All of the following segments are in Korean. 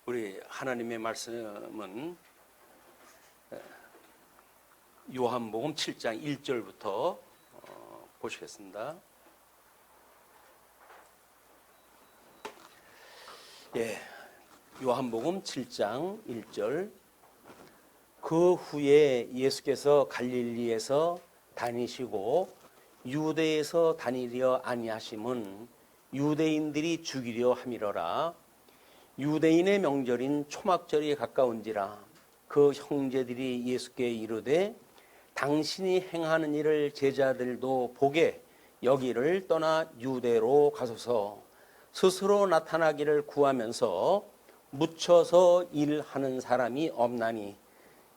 우리 하나님의 말씀은 요한복음 7장 1절부터 보시겠습니다. 요한복음 7장 1절. 그 후에 예수께서 갈릴리에서 다니시고 유대에서 다니려 아니하심은 유대인들이 죽이려 함이러라. 유대인의 명절인 초막절이 가까운지라. 그 형제들이 예수께 이르되 당신이 행하는 일을 제자들도 보게 여기를 떠나 유대로 가소서. 스스로 나타나기를 구하면서 묻혀서 일하는 사람이 없나니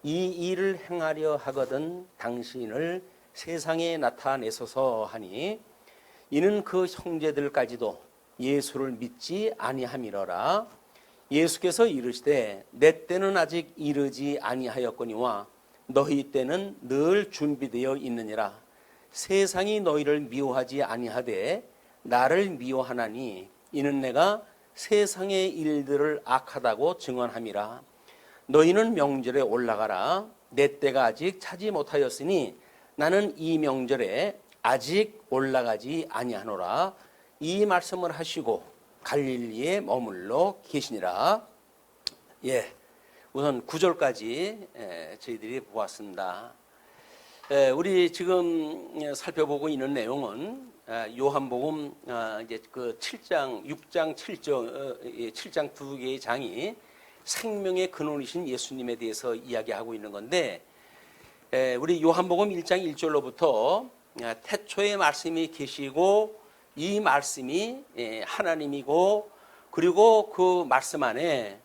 이 일을 행하려 하거든 당신을 세상에 나타내소서 하니, 이는 그 형제들까지도 예수를 믿지 아니함이러라. 예수께서 이르시되 내 때는 아직 이르지 아니하였거니와 너희 때는 늘 준비되어 있느니라. 세상이 너희를 미워하지 아니하되 나를 미워하나니 이는 내가 세상의 일들을 악하다고 증언함이라. 너희는 명절에 올라가라. 내 때가 아직 차지 못하였으니 나는 이 명절에 아직 올라가지 아니하노라. 이 말씀을 하시고 갈릴리에 머물러 계시니라. 우선 9절까지 저희들이 보았습니다. 우리 지금 살펴보고 있는 내용은 요한복음 이제 그 7장, 6장, 7장 두 개의 장이 생명의 근원이신 예수님에 대해서 이야기하고 있는 건데, 우리 요한복음 1장 1절로부터 태초에 말씀이 계시고 이 말씀이 하나님이고 그리고 그 말씀 안에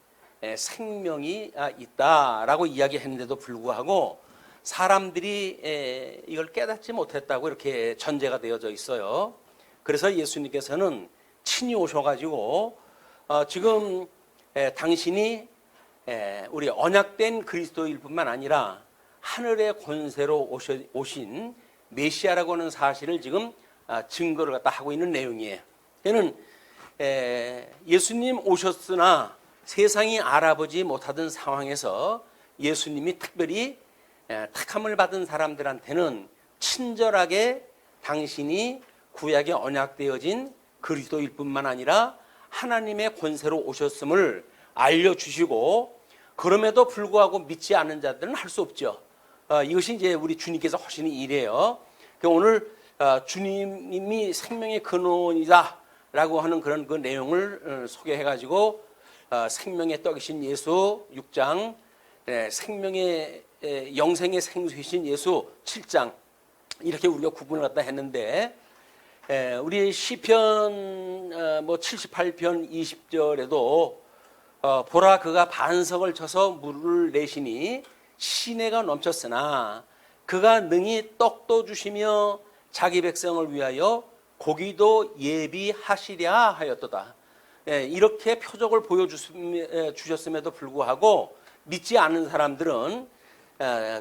생명이 있다라고 이야기했는데도 불구하고 사람들이 이걸 깨닫지 못했다고 이렇게 전제가 되어져 있어요. 그래서 예수님께서는 친히 오셔가지고 지금 당신이 우리 언약된 그리스도일 뿐만 아니라 하늘의 권세로 오신 메시아라고 하는 사실을 지금 증거를 갖다 하고 있는 내용이에요. 얘는 예수님 오셨으나 세상이 알아보지 못하던 상황에서 예수님이 특별히 택함을 받은 사람들한테는 친절하게 당신이 구약에 언약되어진 그리스도일 뿐만 아니라 하나님의 권세로 오셨음을 알려주시고, 그럼에도 불구하고 믿지 않는 자들은 할 수 없죠. 이것이 이제 우리 주님께서 하시는 일이에요. 오늘 주님이 생명의 근원이다 라고 하는 그런 그 내용을 소개해가지고 생명의 떡이신 예수 6장, 생명의 영생의 생수이신 예수 7장, 이렇게 우리가 구분을 갖다 했는데, 우리 시편 78편 20절에도 보라 그가 반석을 쳐서 물을 내시니 시내가 넘쳤으나 그가 능히 떡도 주시며 자기 백성을 위하여 고기도 예비하시랴 하였도다. 이렇게 표적을 보여주셨음에도 불구하고 믿지 않는 사람들은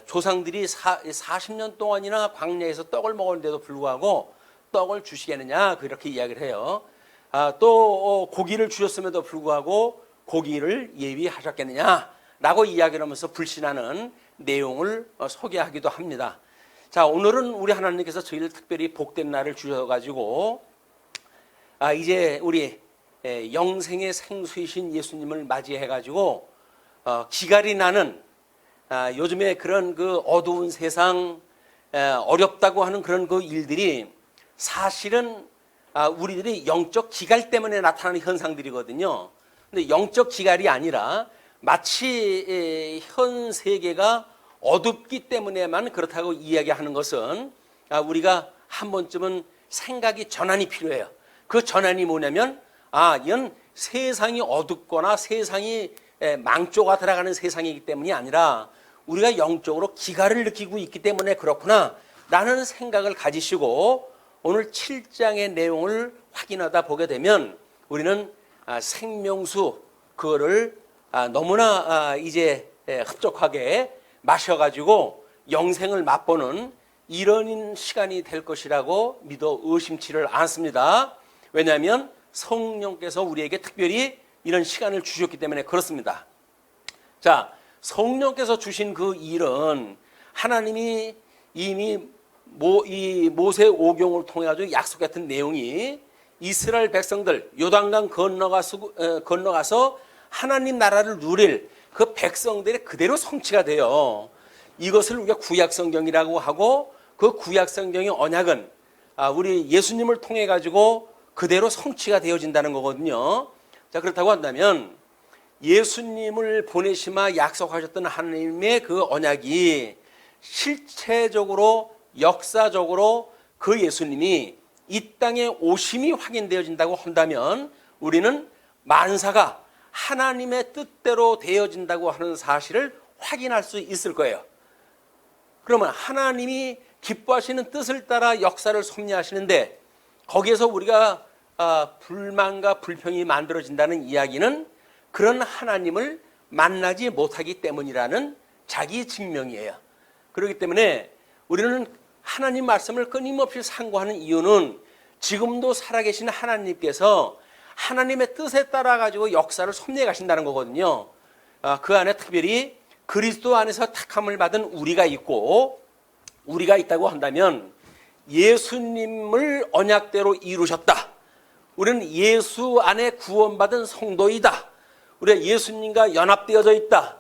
조상들이 40년 동안이나 광야에서 떡을 먹었는데도 불구하고 떡을 주시겠느냐 그렇게 이야기를 해요. 또 고기를 주셨음에도 불구하고 고기를 예비하셨겠느냐라고 이야기를 하면서 불신하는 내용을 소개하기도 합니다. 자, 오늘은 우리 하나님께서 저희를 특별히 복된 날을 주셔가지고 이제 우리 영생의 생수이신 예수님을 맞이해가지고 기갈이 나는 요즘에 그런 그 어두운 세상, 어렵다고 하는 그런 그 일들이 사실은 우리들이 영적 기갈 때문에 나타나는 현상들이거든요. 근데 영적 기갈이 아니라 마치 현 세계가 어둡기 때문에만 그렇다고 이야기하는 것은 우리가 한 번쯤은 생각이 전환이 필요해요. 그 전환이 뭐냐면 이건 세상이 어둡거나 세상이 망조가 들어가는 세상이기 때문이 아니라 우리가 영적으로 기갈을 느끼고 있기 때문에 그렇구나 라는 생각을 가지시고 오늘 7장의 내용을 확인하다 보게 되면 우리는 생명수 그거를 너무나 이제 흡족하게 마셔가지고 영생을 맛보는 이런 시간이 될 것이라고 믿어 의심치를 않습니다. 왜냐하면 성령께서 우리에게 특별히 이런 시간을 주셨기 때문에 그렇습니다. 자, 성령께서 주신 그 일은 하나님이 이미 이 모세 오경을 통해 가지고 약속했던 내용이 이스라엘 백성들 요단강 건너가서 하나님 나라를 누릴 그 백성들의 그대로 성취가 돼요. 이것을 우리가 구약성경이라고 하고 그 구약성경의 언약은 우리 예수님을 통해 가지고 그대로 성취가 되어진다는 거거든요. 자, 그렇다고 한다면 예수님을 보내시마 약속하셨던 하나님의 그 언약이 실체적으로 역사적으로 그 예수님이 이 땅에 오심이 확인되어진다고 한다면 우리는 만사가 하나님의 뜻대로 되어진다고 하는 사실을 확인할 수 있을 거예요. 그러면 하나님이 기뻐하시는 뜻을 따라 역사를 섭리하시는데 거기에서 우리가 불만과 불평이 만들어진다는 이야기는 그런 하나님을 만나지 못하기 때문이라는 자기 증명이에요. 그렇기 때문에 우리는 하나님 말씀을 끊임없이 상고하는 이유는 지금도 살아계신 하나님께서 하나님의 뜻에 따라 가지고 역사를 섭리해 가신다는 거거든요. 그 안에 특별히 그리스도 안에서 택함을 받은 우리가 있고, 우리가 있다고 한다면 예수님을 언약대로 이루셨다. 우리는 예수 안에 구원받은 성도이다. 우리가 예수님과 연합되어져 있다.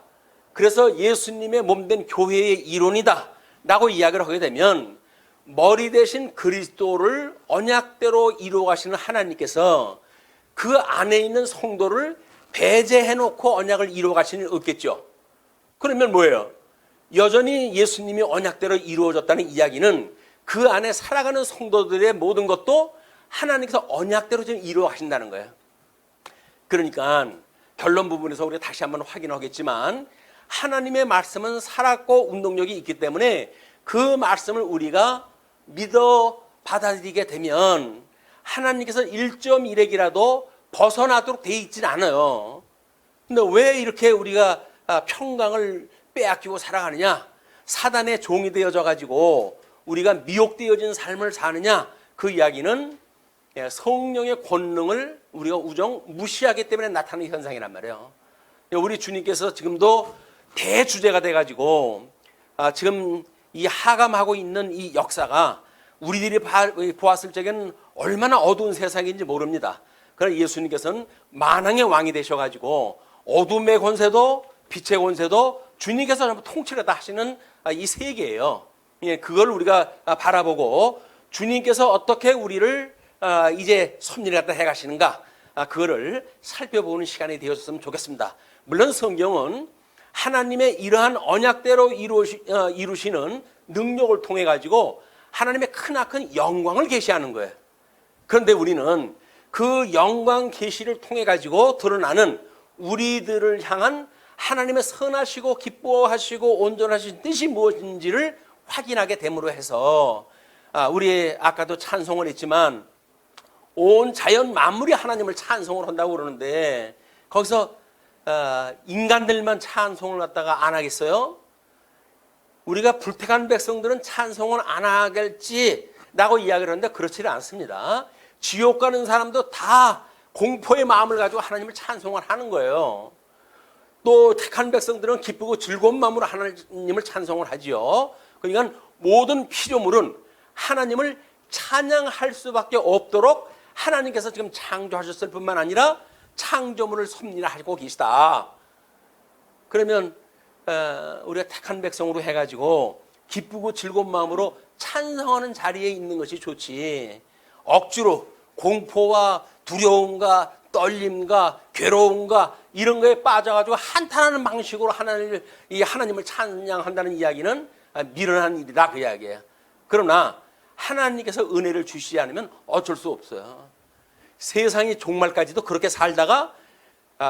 그래서 예수님의 몸된 교회의 일원이다 라고 이야기를 하게 되면 머리 대신 그리스도를 언약대로 이루어 가시는 하나님께서 그 안에 있는 성도를 배제해 놓고 언약을 이루어 가시는 일 없겠죠. 그러면 뭐예요? 여전히 예수님이 언약대로 이루어졌다는 이야기는 그 안에 살아가는 성도들의 모든 것도 하나님께서 언약대로 좀 이루어 가신다는 거예요. 그러니까 결론 부분에서 우리가 다시 한번 확인하겠지만 하나님의 말씀은 살았고 운동력이 있기 때문에 그 말씀을 우리가 믿어 받아들이게 되면 하나님께서 1.1핵이라도 벗어나도록 돼 있지는 않아요. 근데 왜 이렇게 우리가 평강을 빼앗기고 살아가느냐? 사단의 종이 되어져 가지고 우리가 미혹되어진 삶을 사느냐? 그 이야기는 성령의 권능을 우리가 우정 무시하기 때문에 나타나는 현상이란 말이에요. 우리 주님께서 지금도 대주제가 돼가지고 지금 이 하감하고 있는 이 역사가 우리들이 보았을 적에는 얼마나 어두운 세상인지 모릅니다. 그러나 예수님께서는 만왕의 왕이 되셔가지고 어둠의 권세도 빛의 권세도 주님께서 전부 통치를 다 하시는 이 세계예요. 그걸 우리가 바라보고 주님께서 어떻게 우리를 이제 섭리를 갖다 해가시는가, 그거를 살펴보는 시간이 되었으면 좋겠습니다. 물론 성경은 하나님의 이러한 언약대로 이루시는 능력을 통해 가지고 하나님의 크나큰 영광을 계시하는 거예요. 그런데 우리는 그 영광 계시를 통해 가지고 드러나는 우리들을 향한 하나님의 선하시고 기뻐하시고 온전하신 뜻이 무엇인지를 확인하게 됨으로 해서 우리 아까도 찬송을 했지만 온 자연 만물이 하나님을 찬송을 한다고 그러는데 거기서 인간들만 찬송을 갖다가 안 하겠어요? 우리가 불택한 백성들은 찬송을 안 하겠지라고 이야기를 하는데 그렇지는 않습니다. 지옥 가는 사람도 다 공포의 마음을 가지고 하나님을 찬송을 하는 거예요. 또 택한 백성들은 기쁘고 즐거운 마음으로 하나님을 찬송을 하지요. 그러니까 모든 피조물은 하나님을 찬양할 수밖에 없도록 하나님께서 지금 창조하셨을 뿐만 아니라 창조물을 섭리하고 계시다. 그러면 우리가 택한 백성으로 해가지고 기쁘고 즐거운 마음으로 찬성하는 자리에 있는 것이 좋지, 억지로 공포와 두려움과 떨림과 괴로움과 이런 거에 빠져가지고 한탄하는 방식으로 하나님을 찬양한다는 이야기는 미련한 일이다, 그 이야기예요. 그러나 하나님께서 은혜를 주시지 않으면 어쩔 수 없어요. 세상이 종말까지도 그렇게 살다가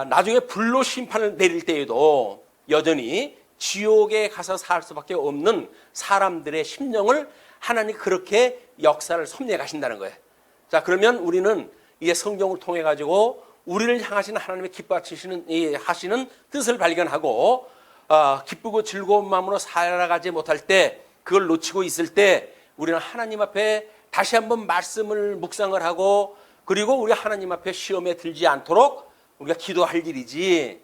나중에 불로 심판을 내릴 때에도 여전히 지옥에 가서 살 수밖에 없는 사람들의 심령을 하나님 그렇게 역사를 섭리해 가신다는 거예요. 자, 그러면 우리는 이 성경을 통해 가지고 우리를 향하시는 하나님의 기뻐하시는 하시는 뜻을 발견하고 기쁘고 즐거운 마음으로 살아가지 못할 때, 그걸 놓치고 있을 때 우리는 하나님 앞에 다시 한번 말씀을 묵상을 하고, 그리고 우리 하나님 앞에 시험에 들지 않도록 우리가 기도할 일이지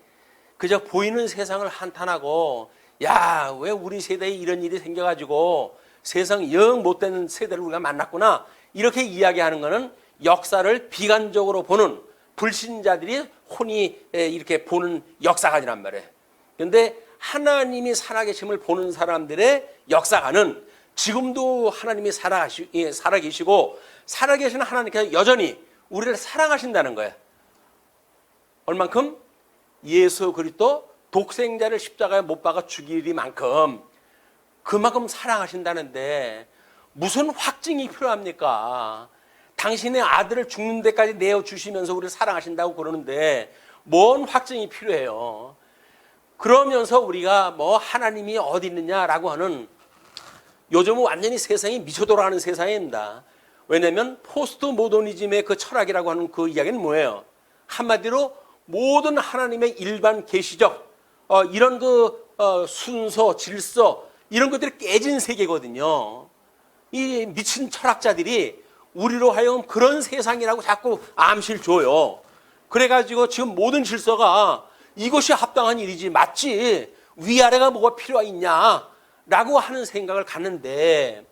그저 보이는 세상을 한탄하고 야, 왜 우리 세대에 이런 일이 생겨가지고 세상 영 못되는 세대를 우리가 만났구나 이렇게 이야기하는 것은 역사를 비관적으로 보는 불신자들이 혼이 이렇게 보는 역사관이란 말이에요. 그런데 하나님이 살아계심을 보는 사람들의 역사관은 지금도 하나님이 살아계시고 살아계신 하나님께서 여전히 우리를 사랑하신다는 거예요. 얼만큼? 예수 그리스도 독생자를 십자가에 못 박아 죽이리만큼 그만큼 사랑하신다는데 무슨 확증이 필요합니까? 당신의 아들을 죽는 데까지 내어주시면서 우리를 사랑하신다고 그러는데 뭔 확증이 필요해요? 그러면서 우리가 뭐 하나님이 어디 있느냐라고 하는 요즘은 완전히 세상이 미쳐 돌아가는 세상입니다. 왜냐하면 포스트 모더니즘의 그 철학이라고 하는 그 이야기는 뭐예요? 한마디로 모든 하나님의 일반 계시적 이런 순서, 질서 이런 것들이 깨진 세계거든요. 이 미친 철학자들이 우리로 하여금 그런 세상이라고 자꾸 암시를 줘요. 그래가지고 지금 모든 질서가 이것이 합당한 일이지 맞지 위아래가 뭐가 필요가 있냐라고 하는 생각을 갖는데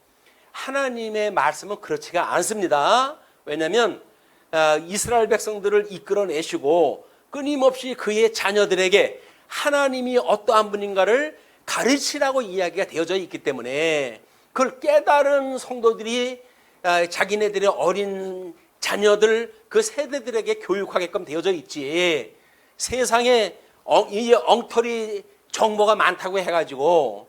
하나님의 말씀은 그렇지가 않습니다. 왜냐하면 이스라엘 백성들을 이끌어내시고 끊임없이 그의 자녀들에게 하나님이 어떠한 분인가를 가르치라고 이야기가 되어져 있기 때문에 그걸 깨달은 성도들이 자기네들의 어린 자녀들 그 세대들에게 교육하게끔 되어져 있지 세상에 이 엉터리 정보가 많다고 해가지고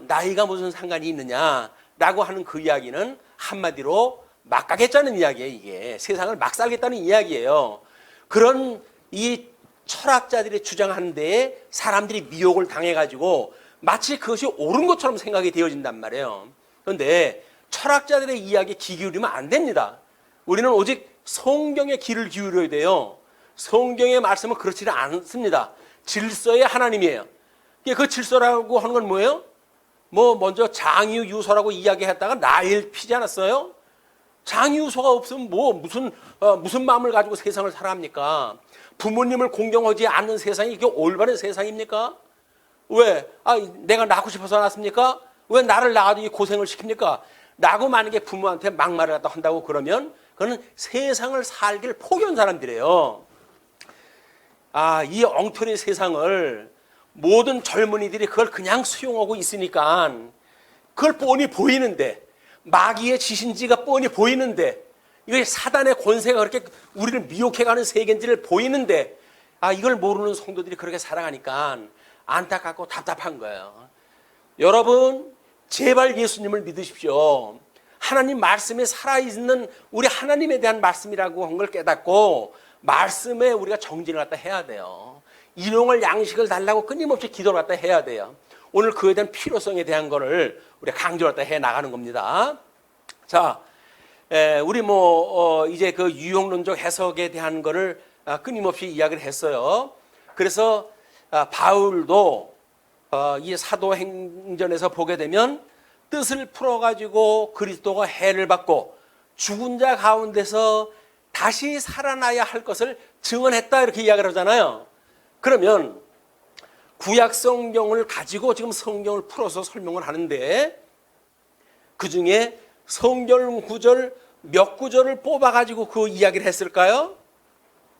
나이가 무슨 상관이 있느냐라고 하는 그 이야기는 한마디로 막 가겠다는 이야기예요. 이게 세상을 막 살겠다는 이야기예요. 그런 이 철학자들이 주장하는 데에 사람들이 미혹을 당해가지고 마치 그것이 옳은 것처럼 생각이 되어진단 말이에요. 그런데 철학자들의 이야기에 귀 기울이면 안 됩니다. 우리는 오직 성경에 귀를 기울여야 돼요. 성경의 말씀은 그렇지 않습니다. 질서의 하나님이에요. 그 질서라고 하는 건 뭐예요? 먼저 장유유서라고 이야기했다가 나일 피지 않았어요? 장유유서가 없으면 무슨 마음을 가지고 세상을 살아합니까? 부모님을 공경하지 않는 세상이 이게 올바른 세상입니까? 왜? 내가 낳고 싶어서 낳았습니까? 왜 나를 낳아도 이 고생을 시킵니까? 라고 만약에 부모한테 막말을 갖다 한다고 그러면 그거는 세상을 살기를 포기한 사람들이에요. 이 엉터리 세상을 모든 젊은이들이 그걸 그냥 수용하고 있으니까 그걸 뻔히 보이는데 마귀의 지신지가 뻔히 보이는데 이게 사단의 권세가 그렇게 우리를 미혹해가는 세계인지를 보이는데 이걸 모르는 성도들이 그렇게 살아가니까 안타깝고 답답한 거예요. 여러분 제발 예수님을 믿으십시오. 하나님 말씀에 살아있는 우리 하나님에 대한 말씀이라고 한 걸 깨닫고 말씀에 우리가 정진을 갖다 해야 돼요. 일용할 양식을 달라고 끊임없이 기도를 갖다 해야 돼요. 오늘 그에 대한 필요성에 대한 거를 우리가 강조를 갖다 해 나가는 겁니다. 자, 우리 이제 그 유용론적 해석에 대한 거를 끊임없이 이야기를 했어요. 그래서 바울도 이 사도행전에서 보게 되면 뜻을 풀어가지고 그리스도가 해를 받고 죽은 자 가운데서 다시 살아나야 할 것을 증언했다 이렇게 이야기를 하잖아요. 그러면 구약 성경을 가지고 지금 성경을 풀어서 설명을 하는데 그 중에 성경 구절 몇 구절을 뽑아가지고 그 이야기를 했을까요?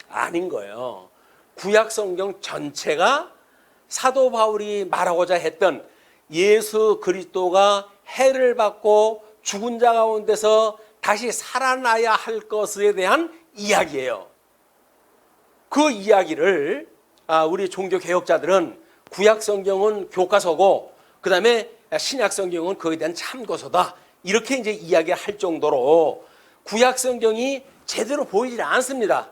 아닌 거예요. 구약 성경 전체가 사도 바울이 말하고자 했던 예수 그리스도가 해를 받고 죽은 자 가운데서 다시 살아나야 할 것에 대한 이야기예요. 그 이야기를 우리 종교 개혁자들은 구약 성경은 교과서고 그 다음에 신약 성경은 그에 대한 참고서다 이렇게 이제 이야기할 정도로 구약 성경이 제대로 보이질 않습니다.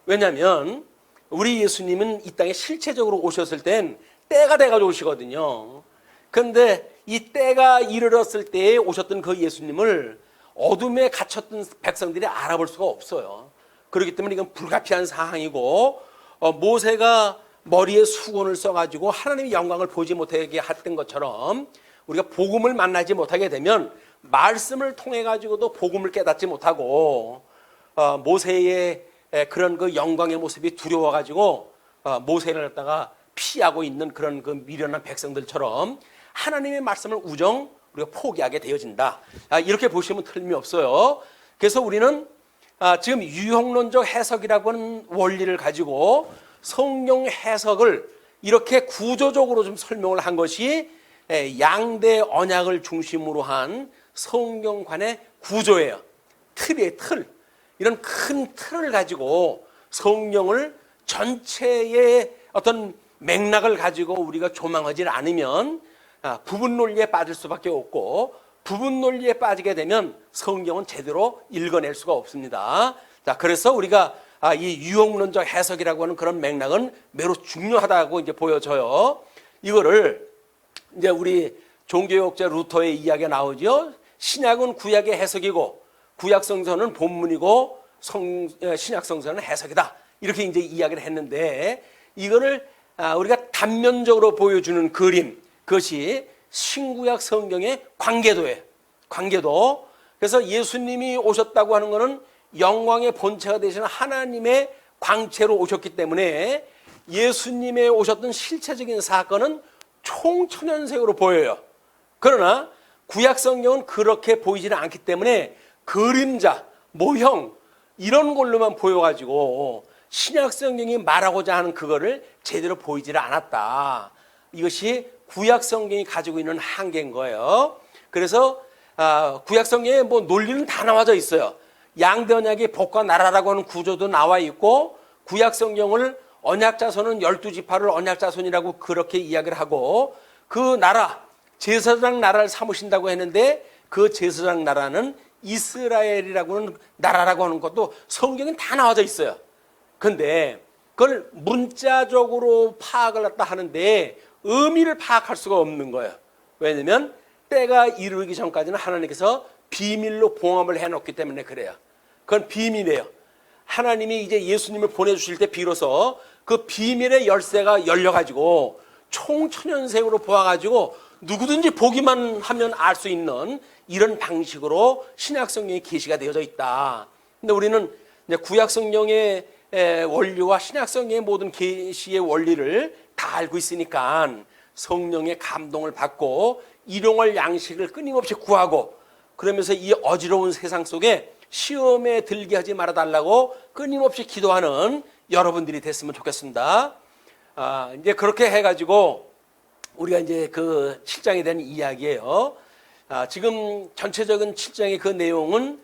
왜냐하면 우리 예수님은 이 땅에 실체적으로 오셨을 땐 때가 돼가지고 오시거든요. 그런데 이 때가 이르렀을 때에 오셨던 그 예수님을 어둠에 갇혔던 백성들이 알아볼 수가 없어요. 그렇기 때문에 이건 불가피한 상황이고 모세가 머리에 수건을 써가지고 하나님의 영광을 보지 못하게 했던 것처럼 우리가 복음을 만나지 못하게 되면 말씀을 통해 가지고도 복음을 깨닫지 못하고 모세의 그런 그 영광의 모습이 두려워가지고 모세를 갖다가 피하고 있는 그런 그 미련한 백성들처럼 하나님의 말씀을 우리가 포기하게 되어진다. 이렇게 보시면 틀림이 없어요. 그래서 우리는 지금 유형론적 해석이라고 하는 원리를 가지고 성경 해석을 이렇게 구조적으로 좀 설명을 한 것이 양대 언약을 중심으로 한 성경관의 구조예요. 틀이에요, 틀. 이런 큰 틀을 가지고 성경을 전체의 어떤 맥락을 가지고 우리가 조망하지 않으면 부분 논리에 빠질 수밖에 없고, 부분 논리에 빠지게 되면 성경은 제대로 읽어낼 수가 없습니다. 자, 그래서 우리가 이 유형론적 해석이라고 하는 그런 맥락은 매우 중요하다고 이제 보여져요. 이거를 이제 우리 종교학자 루터의 이야기가 나오죠. 신약은 구약의 해석이고, 구약 성서는 본문이고, 신약 성서는 해석이다. 이렇게 이제 이야기를 했는데, 이거를 우리가 단면적으로 보여주는 그림, 그것이 신구약 성경의 관계도예요. 관계도. 그래서 예수님이 오셨다고 하는 것은 영광의 본체가 되시는 하나님의 광채로 오셨기 때문에 예수님의 오셨던 실체적인 사건은 총천연색으로 보여요. 그러나 구약 성경은 그렇게 보이지는 않기 때문에 그림자, 모형 이런 걸로만 보여가지고 신약 성경이 말하고자 하는 그거를 제대로 보이지를 않았다. 이것이 구약 성경이 가지고 있는 한계인 거예요. 그래서 구약 성경에 뭐 논리는 다 나와져 있어요. 양대 언약의 복과 나라라고 하는 구조도 나와 있고, 구약 성경을 언약자손은 12지파를 언약자손이라고 그렇게 이야기를 하고, 그 나라, 제사장 나라를 삼으신다고 했는데 그 제사장 나라는 이스라엘이라고 하는 나라라고 하는 것도 성경에 다 나와져 있어요. 그런데 그걸 문자적으로 파악을 갖다 하는데 의미를 파악할 수가 없는 거예요. 왜냐하면 때가 이르기 전까지는 하나님께서 비밀로 봉합을 해놓기 때문에 그래요. 그건 비밀이에요. 하나님이 이제 예수님을 보내주실 때 비로소 그 비밀의 열쇠가 열려가지고 총천연색으로 보아가지고 누구든지 보기만 하면 알 수 있는 이런 방식으로 신약 성경이 계시가 되어져 있다. 근데 우리는 이제 구약 성경의 원리와 신약 성경의 모든 계시의 원리를 다 알고 있으니까 성령의 감동을 받고 일용할 양식을 끊임없이 구하고, 그러면서 이 어지러운 세상 속에 시험에 들게 하지 말아달라고 끊임없이 기도하는 여러분들이 됐으면 좋겠습니다. 이제 그렇게 해가지고 우리가 이제 그 7장에 대한 이야기예요. 지금 전체적인 7장의 그 내용은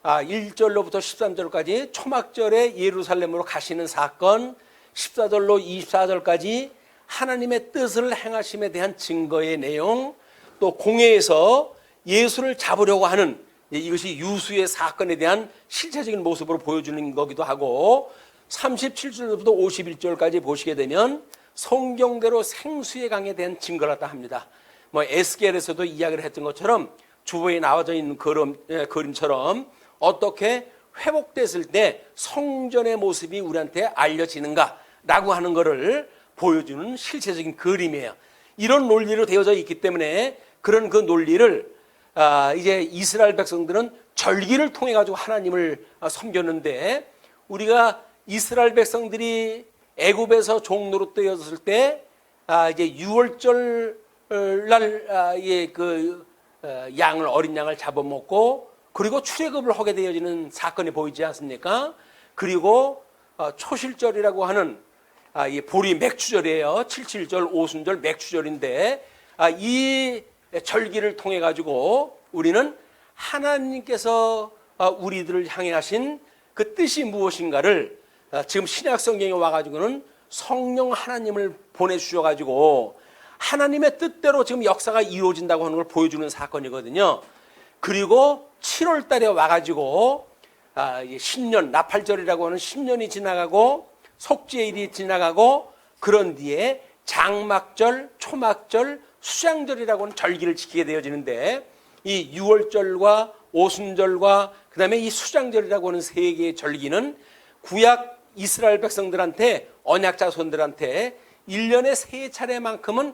1절로부터 13절까지 초막절에 예루살렘으로 가시는 사건, 14절로 24절까지 하나님의 뜻을 행하심에 대한 증거의 내용, 또 공회에서 예수를 잡으려고 하는 이것이 유수의 사건에 대한 실체적인 모습으로 보여주는 거기도 하고, 37절부터 51절까지 보시게 되면 성경대로 생수의 강에 대한 증거를 갖다 합니다. 뭐 에스겔에서도 이야기를 했던 것처럼 주보에 나와져 있는 그림처럼 어떻게 회복됐을 때 성전의 모습이 우리한테 알려지는가라고 하는 것을 보여주는 실체적인 그림이에요. 이런 논리로 되어져 있기 때문에 그런 그 논리를 이제 이스라엘 백성들은 절기를 통해 가지고 하나님을 섬겼는데, 우리가 이스라엘 백성들이 애굽에서 종노릇 되었을 때 이제 6월절 날 양을, 어린 양을 잡아먹고, 그리고 출애굽을 하게 되어지는 사건이 보이지 않습니까? 그리고 초실절이라고 하는 이 보리 맥추절이에요. 77절, 오순절, 맥추절인데 이 절기를 통해 가지고 우리는 하나님께서 우리들을 향해 하신 그 뜻이 무엇인가를 지금 신약 성경에 와가지고는 성령 하나님을 보내주셔가지고 하나님의 뜻대로 지금 역사가 이루어진다고 하는 걸 보여주는 사건이거든요. 그리고 7월 달에 와가지고 신년, 나팔절이라고 하는 신년이 지나가고 속죄일이 지나가고, 그런 뒤에 장막절, 초막절, 수장절이라고 하는 절기를 지키게 되어지는데, 이 6월절과 오순절과 그 다음에 이 수장절이라고 하는 세 개의 절기는 구약 이스라엘 백성들한테, 언약 자손들한테 1년에 세 차례만큼은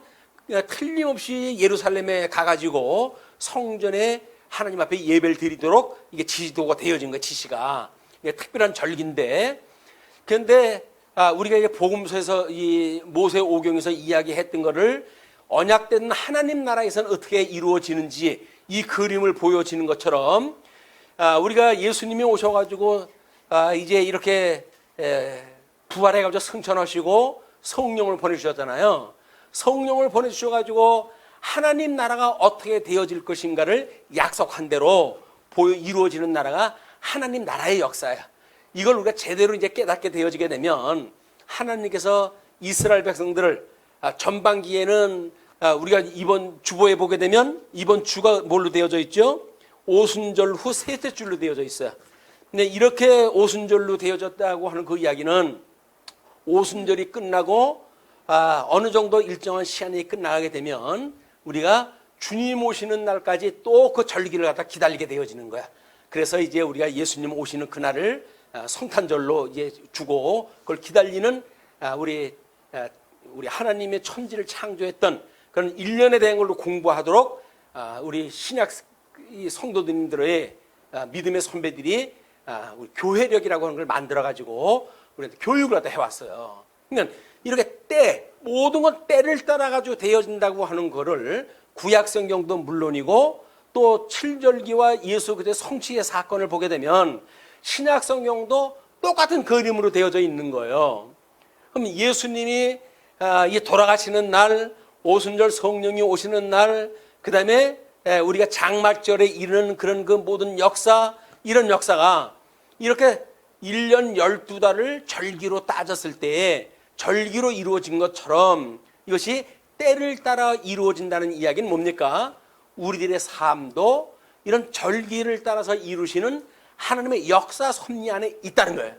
틀림없이 예루살렘에 가가지고 성전에 하나님 앞에 예배를 드리도록 이게 지도가 되어진 거예요. 지시가. 이게 특별한 절기인데, 그런데 우리가 이제 복음서에서 이 모세 오경에서 이야기했던 거를 언약된 하나님 나라에서는 어떻게 이루어지는지 이 그림을 보여지는 것처럼 우리가 예수님이 오셔가지고 이제 이렇게 부활해가지고 승천하시고 성령을 보내주셨잖아요. 성령을 보내주셔가지고 하나님 나라가 어떻게 되어질 것인가를 약속한 대로 이루어지는 나라가 하나님 나라의 역사야. 이걸 우리가 제대로 이제 깨닫게 되어지게 되면 하나님께서 이스라엘 백성들을 전반기에는 우리가 이번 주보에 보게 되면 이번 주가 뭘로 되어져 있죠? 오순절 후 셋째 줄로 되어져 있어요. 근데 이렇게 오순절로 되어졌다고 하는 그 이야기는 오순절이 끝나고 어느 정도 일정한 시간이 끝나게 되면 우리가 주님 오시는 날까지 또 그 절기를 갖다 기다리게 되어지는 거야. 그래서 이제 우리가 예수님 오시는 그날을 성탄절로 이제 주고 그걸 기다리는 우리 하나님의 천지를 창조했던 그런 일련에 대한 걸로 공부하도록 우리 신약 성도님들의 믿음의 선배들이 우리 교회력이라고 하는 걸 만들어 가지고 우리한테 교육을 갖다 해왔어요. 그러니까 이렇게 모든 건 때를 따라 가지고 되어진다고 하는 거를 구약 성경도 물론이고 또 칠절기와 예수 그리스도의 성취의 사건을 보게 되면 신약 성경도 똑같은 그림으로 되어져 있는 거예요. 그럼 예수님이 돌아가시는 날, 오순절 성령이 오시는 날, 그 다음에 우리가 장막절에 이르는 그런 그 모든 역사, 이런 역사가 이렇게 1년 12달을 절기로 따졌을 때에 절기로 이루어진 것처럼 이것이 때를 따라 이루어진다는 이야기는 뭡니까? 우리들의 삶도 이런 절기를 따라서 이루시는 하나님의 역사 섭리 안에 있다는 거예요.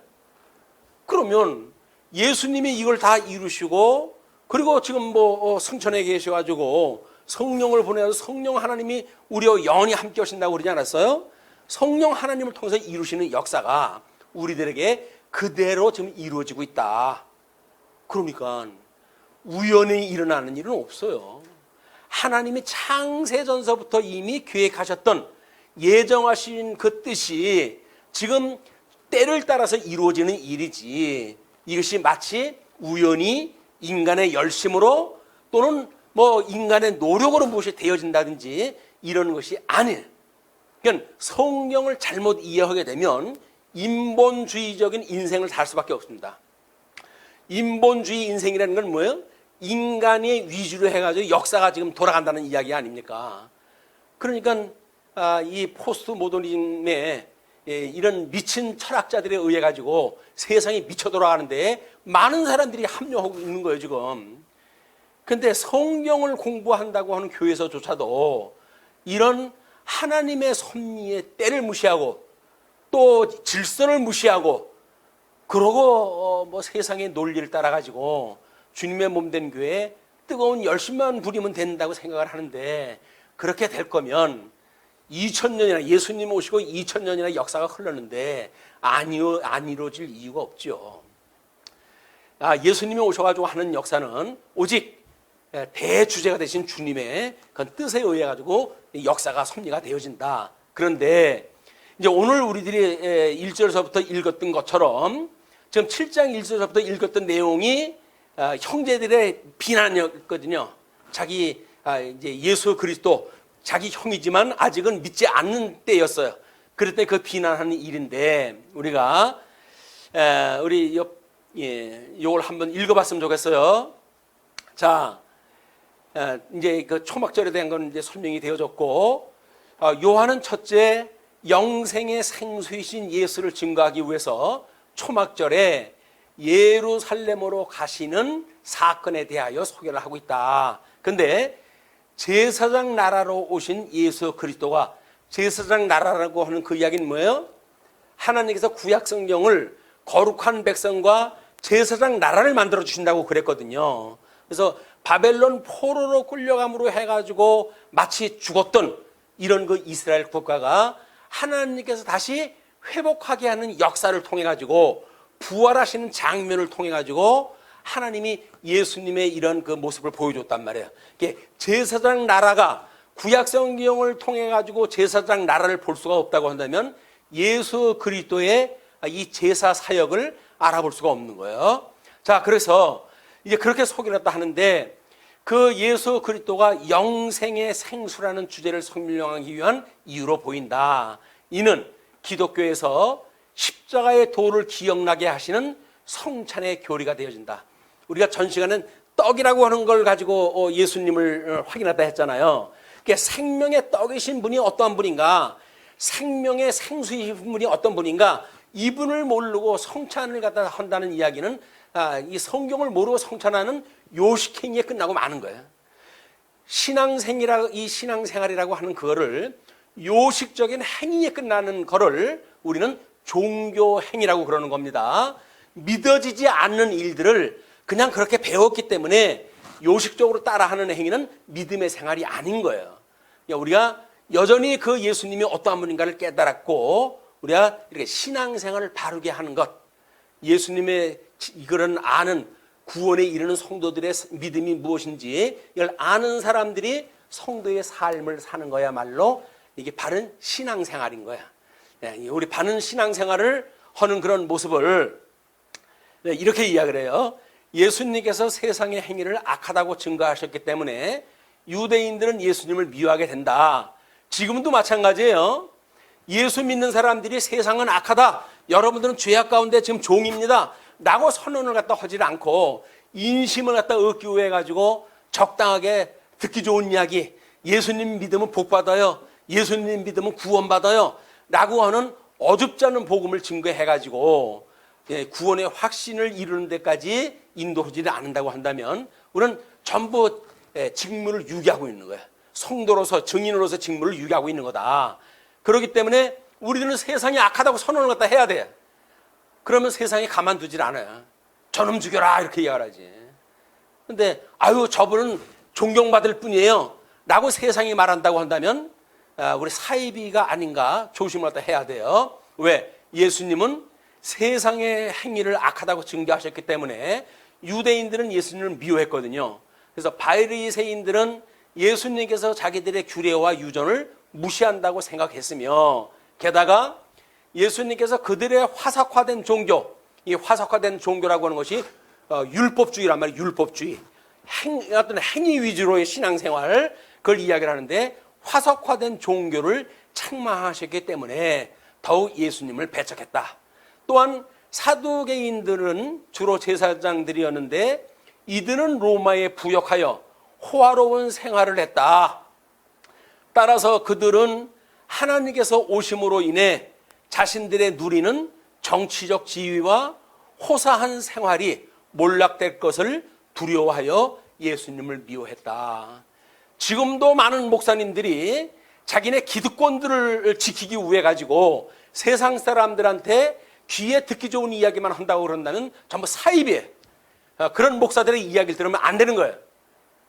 그러면 예수님이 이걸 다 이루시고 그리고 지금 성천에 계셔가지고 성령을 보내서 성령 하나님이 우리와 영원히 함께 하신다고 그러지 않았어요? 성령 하나님을 통해서 이루시는 역사가 우리들에게 그대로 지금 이루어지고 있다. 그러니까 우연히 일어나는 일은 없어요. 하나님이 창세전서부터 이미 계획하셨던 예정하신 그 뜻이 지금 때를 따라서 이루어지는 일이지 이것이 마치 우연히 인간의 열심으로 또는 인간의 노력으로 무엇이 되어진다든지 이런 것이 아니에요. 그러니까 성경을 잘못 이해하게 되면 인본주의적인 인생을 살 수밖에 없습니다. 인본주의 인생이라는 건 뭐예요? 인간이 위주로 해가지고 역사가 지금 돌아간다는 이야기 아닙니까? 그러니까 이 포스트 모더니즘의 이런 미친 철학자들에 의해 가지고 세상이 미쳐 돌아가는데 많은 사람들이 합류하고 있는 거예요 지금. 그런데 성경을 공부한다고 하는 교회에서조차도 이런 하나님의 섭리의 때를 무시하고 또 질서를 무시하고 그러고 세상의 논리를 따라 가지고 주님의 몸된 교회에 뜨거운 열심만 부리면 된다고 생각을 하는데 그렇게 될 거면 2000년이나 예수님 오시고 2000년이나 역사가 흘렀는데 안 이루어질 이유가 없죠. 예수님이 오셔가지고 하는 역사는 오직 대주제가 되신 주님의 그 뜻에 의해 가지고 역사가 섭리가 되어진다. 그런데 이제 오늘 우리들이 1절서부터 읽었던 것처럼 지금 7장 1절서부터 읽었던 내용이 형제들의 비난이었거든요. 자기 이제 예수 그리스도 자기 형이지만 아직은 믿지 않는 때였어요. 그럴 때 그 비난하는 일인데 우리가 요걸 한번 읽어봤으면 좋겠어요. 자, 이제 그 초막절에 대한 건 이제 설명이 되어졌고 요한은 첫째 영생의 생수이신 예수를 증거하기 위해서 초막절에 예루살렘으로 가시는 사건에 대하여 소개를 하고 있다. 그런데 제사장 나라로 오신 예수 그리스도가 제사장 나라라고 하는 그 이야기는 뭐예요? 하나님께서 구약 성경을 거룩한 백성과 제사장 나라를 만들어 주신다고 그랬거든요. 그래서 바벨론 포로로 끌려감으로 해가지고 마치 죽었던 이런 그 이스라엘 국가가 하나님께서 다시 회복하게 하는 역사를 통해 가지고 부활하시는 장면을 통해 가지고 하나님이 예수님의 이런 그 모습을 보여줬단 말이에요. 제사장 나라가 구약 성경을 통해 가지고 제사장 나라를 볼 수가 없다고 한다면 예수 그리스도의 이 제사 사역을 알아볼 수가 없는 거예요. 자, 그래서 이제 그렇게 소개했다 하는데 그 예수 그리스도가 영생의 생수라는 주제를 설명하기 위한 이유로 보인다. 이는 기독교에서 십자가의 도를 기억나게 하시는 성찬의 교리가 되어진다. 우리가 전 시간은 떡이라고 하는 걸 가지고 예수님을 확인하다 했잖아요. 그러니까 생명의 떡이신 분이 어떠한 분인가, 생명의 생수이신 분이 어떤 분인가, 이분을 모르고 성찬을 갖다 한다는 이야기는 이 성경을 모르고 성찬하는 요식행위에 끝나고 마는 거예요. 이 신앙생활이라고 하는 그거를 요식적인 행위에 끝나는 거를 우리는 종교행위라고 그러는 겁니다. 믿어지지 않는 일들을 그냥 그렇게 배웠기 때문에 요식적으로 따라하는 행위는 믿음의 생활이 아닌 거예요. 우리가 여전히 그 예수님이 어떠한 분인가를 깨달았고 우리가 이렇게 신앙생활을 바르게 하는 것, 예수님의 이거는 아는 구원에 이르는 성도들의 믿음이 무엇인지 이걸 아는 사람들이 성도의 삶을 사는 거야말로 이게 바른 신앙생활인 거야. 우리 바른 신앙생활을 하는 그런 모습을 이렇게 이야기를 해요. 예수님께서 세상의 행위를 악하다고 증거하셨기 때문에 유대인들은 예수님을 미워하게 된다. 지금도 마찬가지예요. 예수 믿는 사람들이 세상은 악하다, 여러분들은 죄악 가운데 지금 종입니다 라고 선언을 갖다 하지 않고 인심을 갖다 얻기 위해 가지고 적당하게 듣기 좋은 이야기, 예수님 믿으면 복 받아요, 예수님 믿으면 구원 받아요 라고 하는 어줍지 않은 복음을 증거해 가지고 구원의 확신을 이루는 데까지 인도하지 않는다고 한다면 우리는 전부 직무를 유기하고 있는 거예요. 성도로서, 증인으로서 직무를 유기하고 있는 거다. 그렇기 때문에 우리들은 세상이 악하다고 선언을 갖다 해야 돼. 그러면 세상이 가만두질 않아요. 저놈 죽여라 이렇게 이야기하지. 근데 아유 저분은 존경받을 뿐이에요 라고 세상이 말한다고 한다면 우리 사이비가 아닌가 조심을 갖다 해야 돼요. 왜? 예수님은 세상의 행위를 악하다고 증거하셨기 때문에 유대인들은 예수님을 미워했거든요. 그래서 바리새인들은 예수님께서 자기들의 규례와 유전을 무시한다고 생각했으며 게다가 예수님께서 그들의 화석화된 종교, 이 화석화된 종교라고 하는 것이 율법주의란 말이에요. 율법주의. 어떤 행위 위주로의 신앙생활, 그걸 이야기를 하는데 화석화된 종교를 책망하셨기 때문에 더욱 예수님을 배척했다. 또한 사두개인들은 주로 제사장들이었는데 이들은 로마에 부역하여 호화로운 생활을 했다. 따라서 그들은 하나님께서 오심으로 인해 자신들의 누리는 정치적 지위와 호사한 생활이 몰락될 것을 두려워하여 예수님을 미워했다. 지금도 많은 목사님들이 자기네 기득권들을 지키기 위해 가지고 세상 사람들한테 귀에 듣기 좋은 이야기만 한다고 그런다면 전부 사입이에요. 그런 목사들의 이야기를 들으면 안 되는 거예요.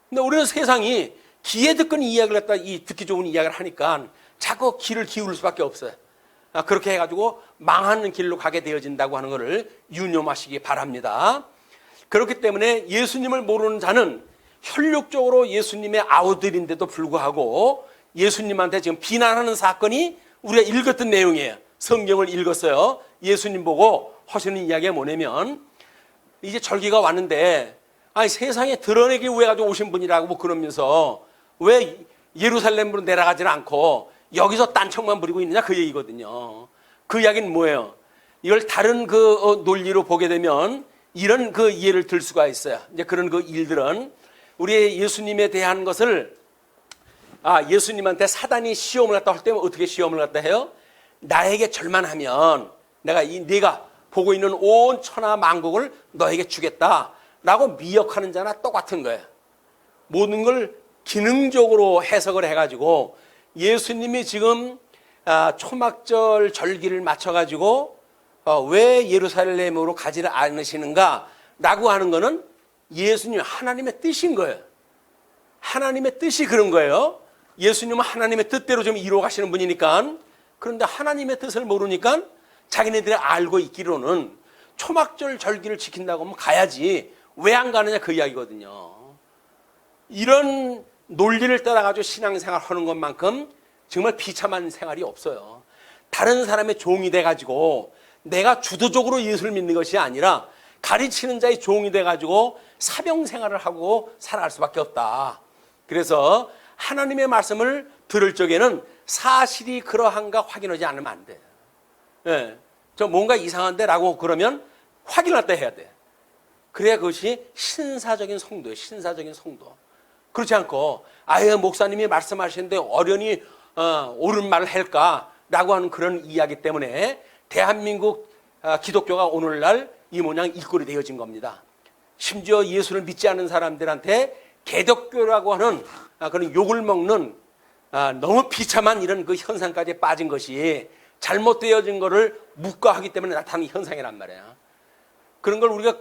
근데 우리는 세상이 귀에 듣는 이야기를 갖다 듣기 좋은 이야기를 하니까 자꾸 귀를 기울일 수밖에 없어요. 그렇게 해가지고 망하는 길로 가게 되어진다고 하는 것을 유념하시기 바랍니다. 그렇기 때문에 예수님을 모르는 자는 혈육적으로 예수님의 아우들인데도 불구하고 예수님한테 지금 비난하는 사건이 우리가 읽었던 내용이에요. 성경을 읽었어요. 예수님 보고 하시는 이야기가 뭐냐면 이제 절기가 왔는데 아니 세상에 드러내기 위해 가지고 오신 분이라고 뭐 그러면서 왜 예루살렘으로 내려가지는 않고 여기서 딴청만 부리고 있느냐 그 얘기거든요. 그 이야기는 뭐예요? 이걸 다른 그 논리로 보게 되면 이런 그 이해를 들 수가 있어요. 이제 그런 그 일들은 우리 예수님에 대한 것을 예수님한테 사단이 시험을 갖다 할 때면 어떻게 시험을 갖다 해요? 나에게 절만하면 네가 보고 있는 온 천하 만국을 너에게 주겠다라고 미혹하는 자나 똑같은 거예요. 모든 걸 기능적으로 해석을 해가지고 예수님이 지금 초막절 절기를 맞춰가지고 왜 예루살렘으로 가지를 않으시는가라고 하는 거는 예수님 하나님의 뜻인 거예요. 하나님의 뜻이 그런 거예요. 예수님은 하나님의 뜻대로 좀 이루어 가시는 분이니까. 그런데 하나님의 뜻을 모르니까 자기네들이 알고 있기로는 초막절 절기를 지킨다고 하면 가야지 왜 안 가느냐 그 이야기거든요. 이런 논리를 따라가지고 신앙생활 하는 것만큼 정말 비참한 생활이 없어요. 다른 사람의 종이 돼가지고 내가 주도적으로 예수를 믿는 것이 아니라 가르치는 자의 종이 돼가지고 사명생활을 하고 살아갈 수밖에 없다. 그래서 하나님의 말씀을 들을 적에는 사실이 그러한가 확인하지 않으면 안 돼. 예, 저 뭔가 이상한데 라고 그러면 확인할 때 해야 돼. 그래야 그것이 신사적인 성도예요. 신사적인 성도. 그렇지 않고 아예 목사님이 말씀하시는데 어련히 옳은 말을 할까라고 하는 그런 이야기 때문에 대한민국 기독교가 오늘날 이 모양 일꼴이 되어진 겁니다. 심지어 예수를 믿지 않는 사람들한테 개독교라고 하는 그런 욕을 먹는 너무 비참한 이런 그 현상까지 빠진 것이 잘못되어진 것을 묵과하기 때문에 나타나는 현상이란 말이야. 그런 걸 우리가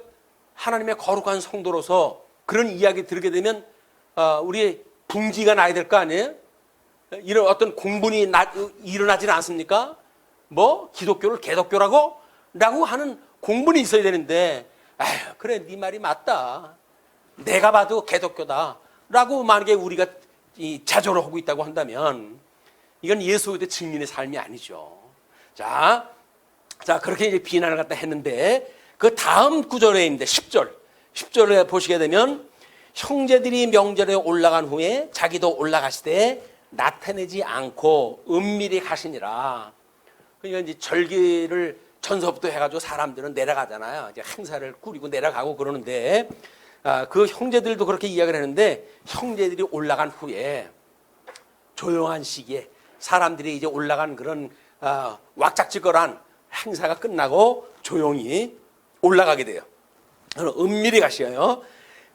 하나님의 거룩한 성도로서 그런 이야기 들게 되면 우리 분기가 나야 될 거 아니에요? 이런 어떤 공분이 일어나지는 않습니까? 뭐 기독교를 개독교라고? 라고 하는 공분이 있어야 되는데 아휴 그래 네 말이 맞다. 내가 봐도 개독교다. 라고 만약에 우리가 자조를 하고 있다고 한다면 이건 예수의 증인의 삶이 아니죠. 자 그렇게 이제 비난을 갖다 했는데 그 다음 구절에 있는데 10절에 보시게 되면 형제들이 명절에 올라간 후에 자기도 올라가시되 나타내지 않고 은밀히 가시니라. 그러니까 이제 절기를 전서부터 해가지고 사람들은 내려가잖아요. 이제 행사를 꾸리고 내려가고 그러는데 그 형제들도 그렇게 이야기를 했는데 형제들이 올라간 후에 조용한 시기에 사람들이 이제 올라간 그런 왁작지껄한 행사가 끝나고 조용히 올라가게 돼요. 은밀히 가시어요.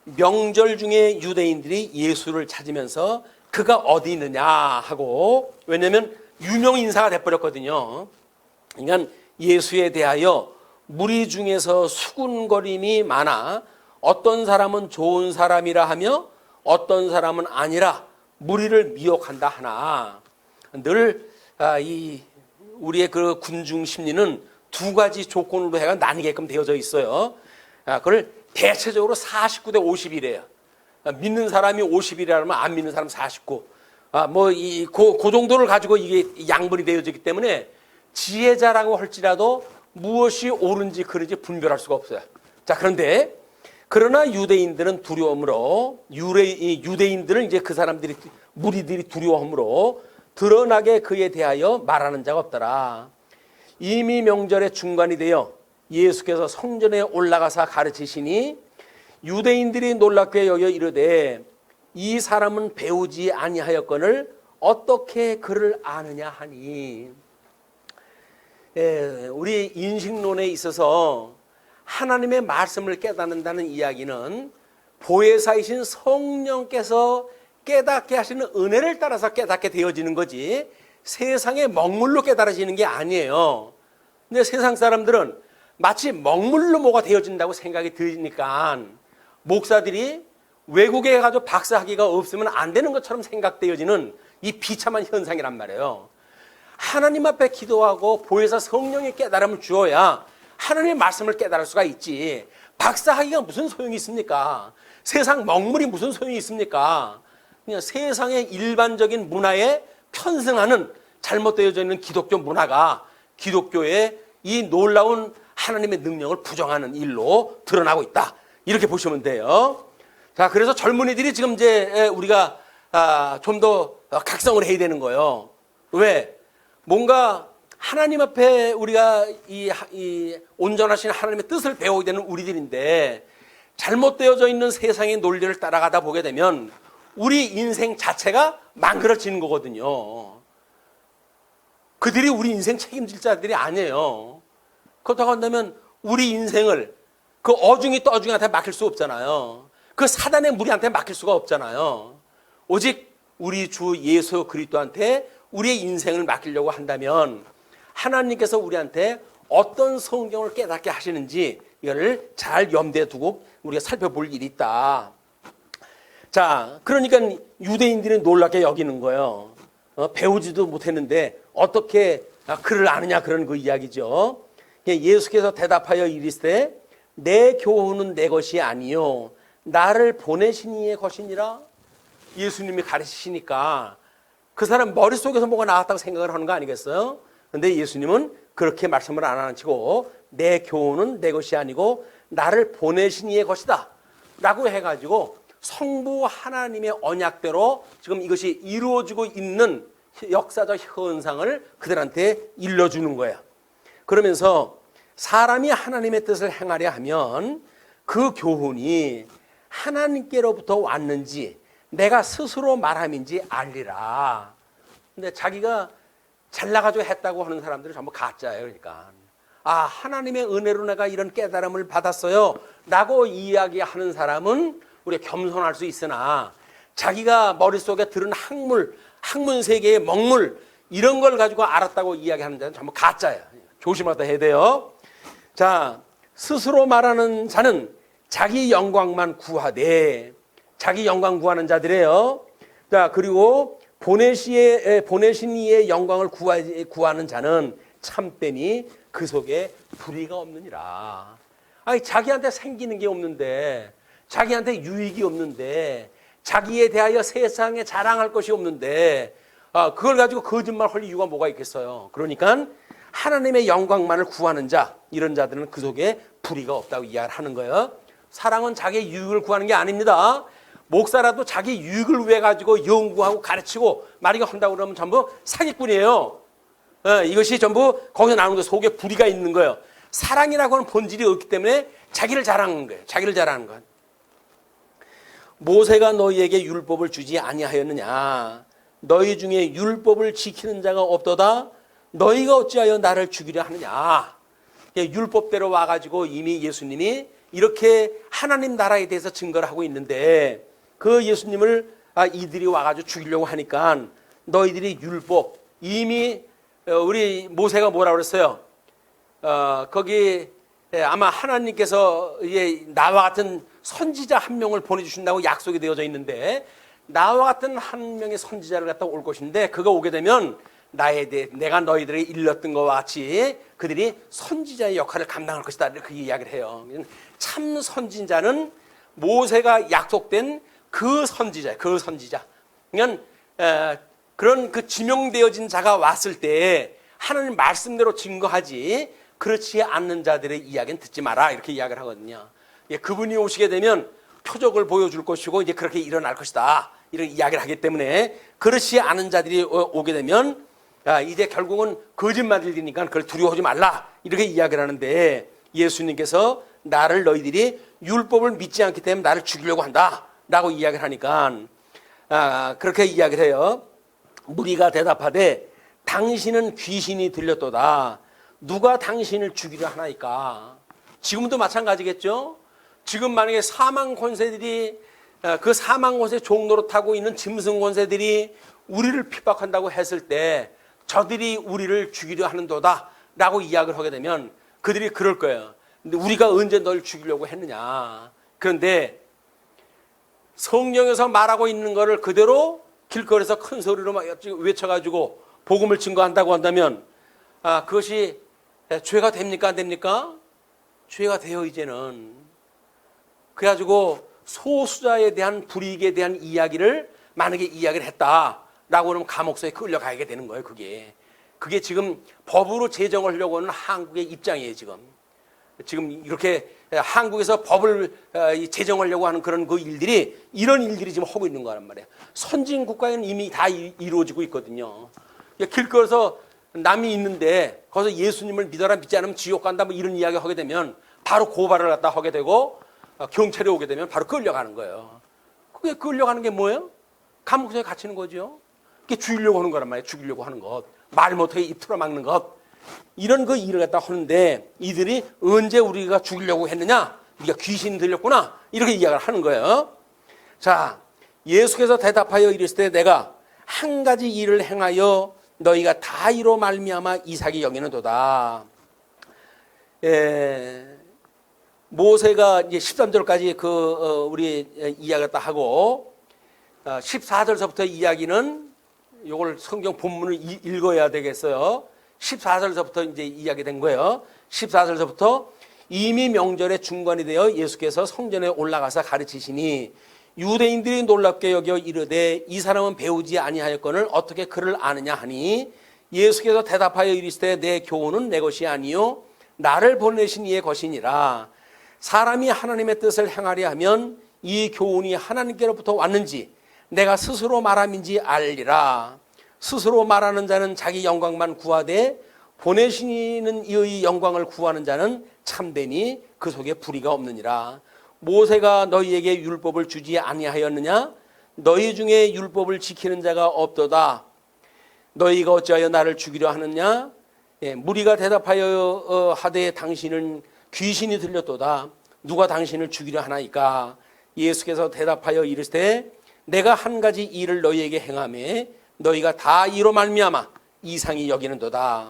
명절 중에 유대인들이 예수를 찾으면서 그가 어디 있느냐 하고 왜냐하면 유명 인사가 돼버렸거든요. 그러니까 예수에 대하여 무리 중에서 수군거림이 많아 어떤 사람은 좋은 사람이라 하며 어떤 사람은 아니라 무리를 미혹한다 하나 늘 우리의 그 군중 심리는 두 가지 조건으로 해가 나뉘게끔 되어져 있어요. 그걸 대체적으로 49대 50이래요. 믿는 사람이 50이라면 안 믿는 사람 49. 그 정도를 가지고 이게 양분이 되어지기 때문에 지혜자라고 할지라도 무엇이 옳은지 그른지 분별할 수가 없어요. 자, 그러나 유대인들은 두려움으로 유대인들은 이제 그 사람들이 무리들이 두려움으로 드러나게 그에 대하여 말하는 자가 없더라. 이미 명절의 중간이 되어 예수께서 성전에 올라가사 가르치시니 유대인들이 놀랍게 여겨 이르되 이 사람은 배우지 아니하였거늘 어떻게 그를 아느냐 하니. 우리 인식론에 있어서 하나님의 말씀을 깨닫는다는 이야기는 보혜사이신 성령께서 깨닫게 하시는 은혜를 따라서 깨닫게 되어지는 거지 세상의 먹물로 깨달아지는 게 아니에요. 근데 세상 사람들은 마치 먹물로 뭐가 되어진다고 생각이 드니까 목사들이 외국에 가서 박사학위가 없으면 안 되는 것처럼 생각되어지는 이 비참한 현상이란 말이에요. 하나님 앞에 기도하고 보혜사 성령의 깨달음을 주어야 하나님의 말씀을 깨달을 수가 있지. 박사학위가 무슨 소용이 있습니까? 세상 먹물이 무슨 소용이 있습니까? 그냥 세상의 일반적인 문화에 편승하는 잘못되어져 있는 기독교 문화가 기독교의 이 놀라운 하나님의 능력을 부정하는 일로 드러나고 있다. 이렇게 보시면 돼요. 자, 그래서 젊은이들이 지금 이제 우리가 좀 더 각성을 해야 되는 거예요. 왜? 뭔가 하나님 앞에 우리가 이 온전하신 하나님의 뜻을 배우게 되는 우리들인데 잘못되어져 있는 세상의 논리를 따라가다 보게 되면 우리 인생 자체가 망그러지는 거거든요. 그들이 우리 인생 책임질 자들이 아니에요. 그렇다고 한다면 우리 인생을 그 어중이 떠중이한테 맡길 수 없잖아요. 그 사단의 무리한테 맡길 수가 없잖아요. 오직 우리 주 예수 그리스도한테 우리의 인생을 맡기려고 한다면 하나님께서 우리한테 어떤 성경을 깨닫게 하시는지 이거를 잘 염두에 두고 우리가 살펴볼 일이 있다. 자, 그러니까 유대인들이 놀랍게 여기는 거예요. 배우지도 못했는데 어떻게 그를 아느냐 그런 그 이야기죠. 예수께서 대답하여 이르시되 내 교훈은 내 것이 아니요 나를 보내신 이의 것이니라. 예수님이 가르치시니까 그 사람 머릿속에서 뭐가 나왔다고 생각을 하는 거 아니겠어요? 근데 예수님은 그렇게 말씀을 안 하시고 내 교훈은 내 것이 아니고 나를 보내신 이의 것이다 라고 해가지고 성부 하나님의 언약대로 지금 이것이 이루어지고 있는 역사적 현상을 그들한테 일러주는 거예요. 그러면서 사람이 하나님의 뜻을 행하려 하면 그 교훈이 하나님께로부터 왔는지 내가 스스로 말함인지 알리라. 근데 자기가 잘나가지고 했다고 하는 사람들은 전부 가짜예요. 그러니까 하나님의 은혜로 내가 이런 깨달음을 받았어요 라고 이야기하는 사람은 우리가 겸손할 수 있으나 자기가 머릿속에 들은 학문 세계의 먹물 이런 걸 가지고 알았다고 이야기하는 자는 전부 가짜예요. 조심하다 해야 돼요. 자, 스스로 말하는 자는 자기 영광만 구하되, 자기 영광 구하는 자들이에요. 자, 그리고 보내신 이의 영광을 구하는 자는 참되니 그 속에 불의가 없느니라. 아니, 자기한테 생기는 게 없는데, 자기한테 유익이 없는데, 자기에 대하여 세상에 자랑할 것이 없는데, 그걸 가지고 거짓말 할 이유가 뭐가 있겠어요. 그러니까 하나님의 영광만을 구하는 자, 이런 자들은 그 속에 불의가 없다고 이야기하는 거예요. 사랑은 자기의 유익을 구하는 게 아닙니다. 목사라도 자기 유익을 위해 가지고 연구하고 가르치고 말이가 한다고 그러면 전부 사기꾼이에요. 이것이 전부 거기서 나오는 거 속에 불의가 있는 거예요. 사랑이라고 하는 본질이 없기 때문에 자기를 자랑하는 거예요. 자기를 자랑하는 것. 모세가 너희에게 율법을 주지 아니하였느냐? 너희 중에 율법을 지키는 자가 없도다. 너희가 어찌하여 나를 죽이려 하느냐? 율법대로 와가지고 이미 예수님이 이렇게 하나님 나라에 대해서 증거를 하고 있는데 그 예수님을 이들이 와가지고 죽이려고 하니까 너희들이 율법 이미 우리 모세가 뭐라고 그랬어요? 거기 아마 하나님께서 나와 같은 선지자 한 명을 보내주신다고 약속이 되어져 있는데 나와 같은 한 명의 선지자를 갖다 올 것인데 그가 오게 되면 내가 너희들에게 일렀던 것과 같이 그들이 선지자의 역할을 감당할 것이다 이렇게 이야기를 해요. 참 선지자는 모세가 약속된 그 선지자. 그러니까 그런 그 지명되어진 자가 왔을 때 하나님 말씀대로 증거하지 그렇지 않는 자들의 이야기는 듣지 마라 이렇게 이야기를 하거든요. 그분이 오시게 되면 표적을 보여줄 것이고 이제 그렇게 일어날 것이다 이런 이야기를 하기 때문에 그렇지 않은 자들이 오게 되면 이제 결국은 거짓말이니까 그걸 두려워하지 말라 이렇게 이야기를 하는데 예수님께서 나를 너희들이 율법을 믿지 않기 때문에 나를 죽이려고 한다 라고 이야기를 하니까 그렇게 이야기를 해요. 무리가 대답하되 당신은 귀신이 들렸도다. 누가 당신을 죽이려 하나이까? 지금도 마찬가지겠죠. 지금 만약에 사망 권세들이 그 사망 권세 종로로 타고 있는 짐승 권세들이 우리를 핍박한다고 했을 때 저들이 우리를 죽이려 하는도다 라고 이야기를 하게 되면 그들이 그럴 거예요. 근데 우리가 언제 널 죽이려고 했느냐. 그런데 성경에서 말하고 있는 거를 그대로 길거리에서 큰 소리로 막 외쳐가지고 복음을 증거한다고 한다면 그것이 죄가 됩니까 안 됩니까? 죄가 돼요 이제는. 그래가지고 소수자에 대한 불이익에 대한 이야기를 만약에 이야기를 했다라고 그러면 감옥소에 끌려가게 되는 거예요. 그게 지금 법으로 제정을 하려고 하는 한국의 입장이에요. 지금 이렇게 한국에서 법을 제정하려고 하는 그런 그 일들이 이런 일들이 지금 하고 있는 거란 말이에요. 선진 국가에는 이미 다 이루어지고 있거든요. 길거리에서 남이 있는데 거기서 예수님을 믿어라 믿지 않으면 지옥 간다 뭐 이런 이야기 하게 되면 바로 고발을 갖다 하게 되고 경찰이 오게 되면 바로 끌려가는 거예요. 그게 끌려가는 게 뭐예요? 감옥에 갇히는 거죠. 그게 죽이려고 하는 거란 말이에요. 죽이려고 하는 것. 말 못하게 입 틀어막는 것. 이런 그 일을 갖다 하는데 이들이 언제 우리가 죽이려고 했느냐? 우리가 귀신 들렸구나. 이렇게 이야기를 하는 거예요. 자, 예수께서 대답하여 이르시되 내가 한 가지 일을 행하여 너희가 다 이로 말미암아 이삭이 여기는도다. 모세가 이제 13절까지 우리 이야기를 다 하고 14절서부터 이야기는 요걸 성경 본문을 읽어야 되겠어요. 14절서부터 이제 이야기된 거예요. 14절서부터 이미 명절의 중간이 되어 예수께서 성전에 올라가서 가르치시니 유대인들이 놀랍게 여겨 이르되 이 사람은 배우지 아니하였거늘 어떻게 그를 아느냐 하니 예수께서 대답하여 이르시되 내 교훈은 내 것이 아니요 나를 보내신 이의 것이니라. 사람이 하나님의 뜻을 행하려 하면 이 교훈이 하나님께로부터 왔는지 내가 스스로 말함인지 알리라. 스스로 말하는 자는 자기 영광만 구하되 보내시는 이의 영광을 구하는 자는 참되니 그 속에 불의가 없느니라. 모세가 너희에게 율법을 주지 아니하였느냐? 너희 중에 율법을 지키는 자가 없도다. 너희가 어찌하여 나를 죽이려 하느냐? 무리가 대답하여 하되 당신은 귀신이 들렸도다. 누가 당신을 죽이려 하나이까? 예수께서 대답하여 이르시되 내가 한 가지 일을 너희에게 행하매 너희가 다 이로 말미암아 이상히 여기는도다.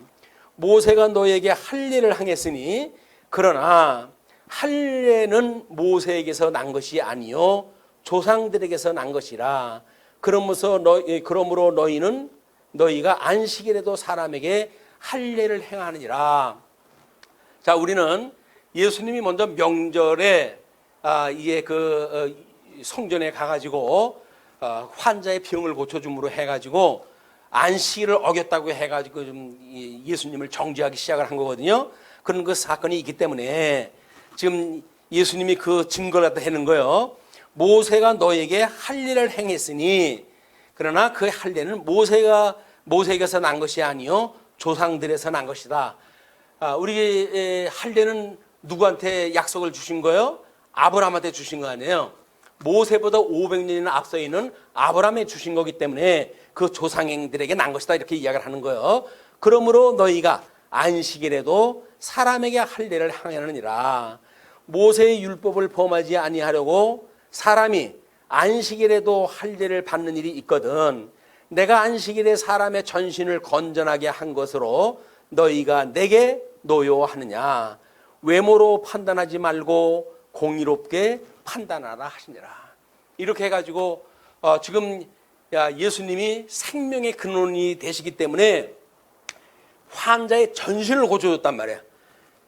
모세가 너희에게 할례를 행했으니 그러나 할례는 모세에게서 난 것이 아니요 조상들에게서 난 것이라. 그러므로 너희는 너희가 안식일에도 사람에게 할례를 행하느니라. 자, 우리는 예수님이 먼저 명절에 이게 성전에 가가지고 환자의 병을 고쳐줌으로 해가지고 안식일을 어겼다고 해가지고 좀 예수님을 정죄하기 시작을 한 거거든요. 그런 그 사건이 있기 때문에 지금 예수님이 그 증거를 갖다 해는 거예요. 모세가 너에게 할례를 행했으니 그러나 그 할례는 모세에게서 난 것이 아니요 조상들에서 난 것이다. 우리 할례는 누구한테 약속을 주신 거예요? 아브라함한테 주신 거 아니에요. 모세보다 500년이나 앞서 있는 아브라함에 주신 거기 때문에 그 조상들에게 난 것이다 이렇게 이야기를 하는 거예요. 그러므로 너희가 안식일에도 사람에게 할례를 행하느니라. 모세의 율법을 범하지 아니하려고 사람이 안식일에도 할례를 받는 일이 있거든. 내가 안식일에 사람의 전신을 건전하게 한 것으로 너희가 내게 노여워하느냐. 외모로 판단하지 말고 공의롭게 판단하라 하시니라. 이렇게 해가지고 지금 예수님이 생명의 근원이 되시기 때문에 환자의 전신을 고쳐줬단 말이야.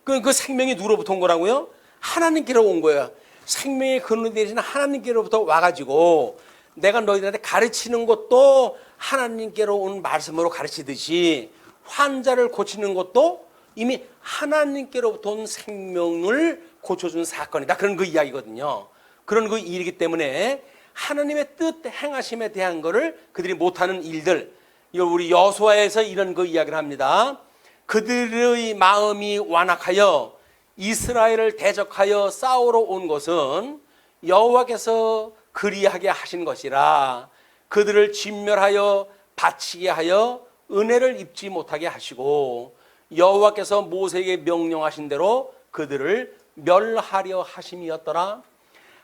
그 생명이 누구로부터 온 거라고요? 하나님께로 온 거야. 생명의 근원이 되시는 하나님께로부터 와가지고 내가 너희들한테 가르치는 것도 하나님께로 온 말씀으로 가르치듯이 환자를 고치는 것도 이미 하나님께로부터 온 생명을 고쳐준 사건이다. 그런 그 이야기거든요. 그런 그 일이기 때문에 하나님의 뜻 행하심에 대한 거를 그들이 못하는 일들, 우리 여호수아에서 이런 그 이야기를 합니다. 그들의 마음이 완악하여 이스라엘을 대적하여 싸우러 온 것은 여호와께서 그리하게 하신 것이라. 그들을 진멸하여 바치게 하여 은혜를 입지 못하게 하시고 여호와께서 모세에게 명령하신 대로 그들을 멸하려 하심이었더라.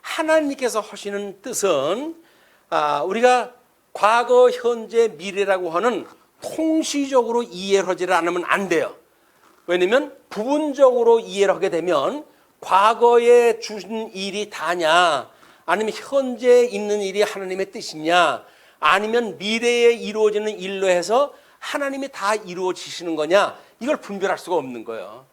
하나님께서 하시는 뜻은 우리가 과거, 현재, 미래라고 하는 통시적으로 이해를 하지 않으면 안 돼요. 왜냐하면 부분적으로 이해를 하게 되면 과거에 주신 일이 다냐, 아니면 현재에 있는 일이 하나님의 뜻이냐, 아니면 미래에 이루어지는 일로 해서 하나님이 다 이루어지시는 거냐, 이걸 분별할 수가 없는 거예요.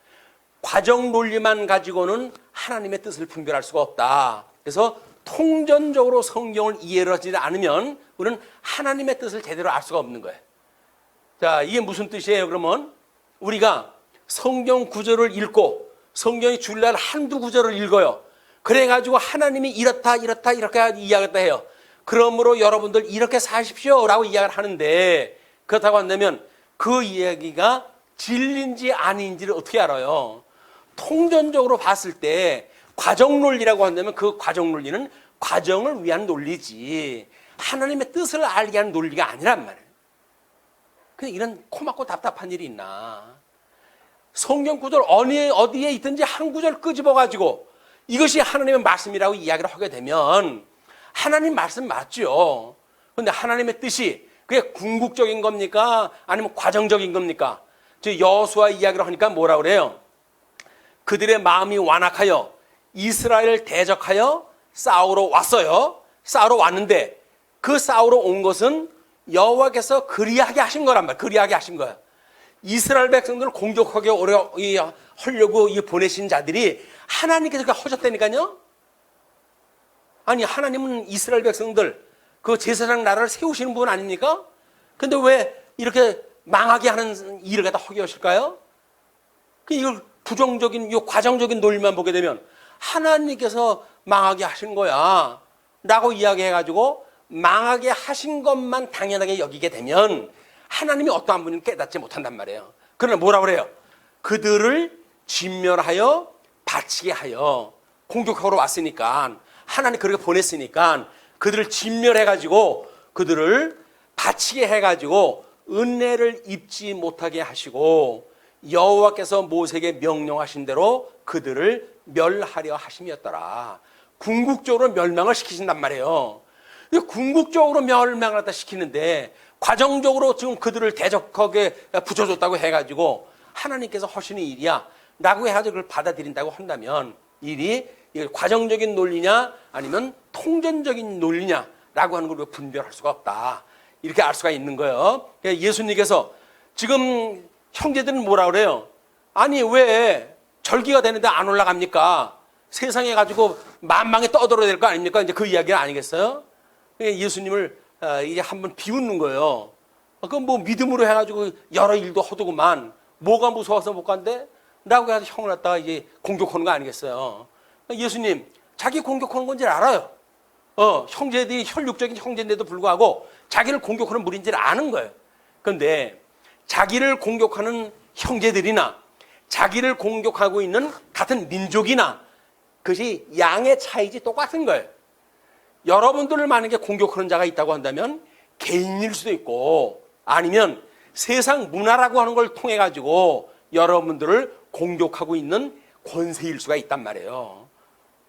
과정 논리만 가지고는 하나님의 뜻을 분별할 수가 없다. 그래서 통전적으로 성경을 이해를 하지 않으면 우리는 하나님의 뜻을 제대로 알 수가 없는 거예요. 자, 이게 무슨 뜻이에요? 그러면 우리가 성경 구절을 읽고 성경이 주일날 한두 구절을 읽어요. 그래가지고 하나님이 이렇게 이야기했다 해요. 그러므로 여러분들 이렇게 사십시오 라고 이야기를 하는데, 그렇다고 한다면 그 이야기가 진리인지 아닌지를 어떻게 알아요? 통전적으로 봤을 때 과정 논리라고 한다면 그 과정 논리는 과정을 위한 논리지 하나님의 뜻을 알게 하는 논리가 아니란 말이에요. 근데 이런 코막고 답답한 일이 있나? 성경 구절 어디에 있든지 한 구절 끄집어가지고 이것이 하나님의 말씀이라고 이야기를 하게 되면 하나님 말씀 맞죠. 그런데 하나님의 뜻이 그게 궁극적인 겁니까? 아니면 과정적인 겁니까? 여호수아 이야기를 하니까 뭐라 그래요? 그들의 마음이 완악하여 이스라엘을 대적하여 싸우러 왔어요. 싸우러 왔는데 그 싸우러 온 것은 여호와께서 그리하게 하신 거란 말이에요. 그리하게 하신 거야. 이스라엘 백성들을 공격하게 하려고 보내신 자들이 하나님께서 하셨다니까요. 아니, 하나님은 이스라엘 백성들 그 제사장 나라를 세우시는 분 아닙니까? 근데 왜 이렇게 망하게 하는 일을 갖다 하게 하실까요? 이걸 부정적인, 이 과정적인 논리만 보게 되면 하나님께서 망하게 하신 거야 라고 이야기해가지고 망하게 하신 것만 당연하게 여기게 되면 하나님이 어떠한 분인지 깨닫지 못한단 말이에요. 그러나 뭐라 그래요? 그들을 진멸하여 바치게 하여, 공격하러 왔으니까 하나님 그렇게 보냈으니까 그들을 진멸해가지고 그들을 바치게 해가지고 은혜를 입지 못하게 하시고 여호와께서 모세에게 명령하신 대로 그들을 멸하려 하심이었더라. 궁극적으로 멸망을 시키신단 말이에요. 궁극적으로 멸망을 갖다 시키는데 과정적으로 지금 그들을 대적하게 붙여줬다고 해가지고 하나님께서 하시는 일이야 라고 해가지고 그걸 받아들인다고 한다면 일이 과정적인 논리냐 아니면 통전적인 논리냐 라고 하는 걸 분별할 수가 없다, 이렇게 알 수가 있는 거예요. 예수님께서 지금 형제들은 뭐라 그래요? 아니 왜 절기가 되는데 안 올라갑니까? 세상에 가지고 만방에 떠들어야 될 거 아닙니까? 이제 그 이야기는 아니겠어요? 예수님을 이제 한번 비웃는 거예요. 그럼 뭐 믿음으로 해가지고 여러 일도 허두구만 뭐가 무서워서 못 간대? 라고 해서 형을 갖다가 이제 공격하는 거 아니겠어요? 예수님 자기 공격하는 건지 알아요. 형제들이 혈육적인 형제인데도 불구하고 자기를 공격하는 무리인지를 아는 거예요. 그런데 자기를 공격하는 형제들이나 자기를 공격하고 있는 같은 민족이나 그것이 양의 차이지 똑같은 거예요. 여러분들을 만약에 공격하는 자가 있다고 한다면 개인일 수도 있고 아니면 세상 문화라고 하는 걸 통해 가지고 여러분들을 공격하고 있는 권세일 수가 있단 말이에요.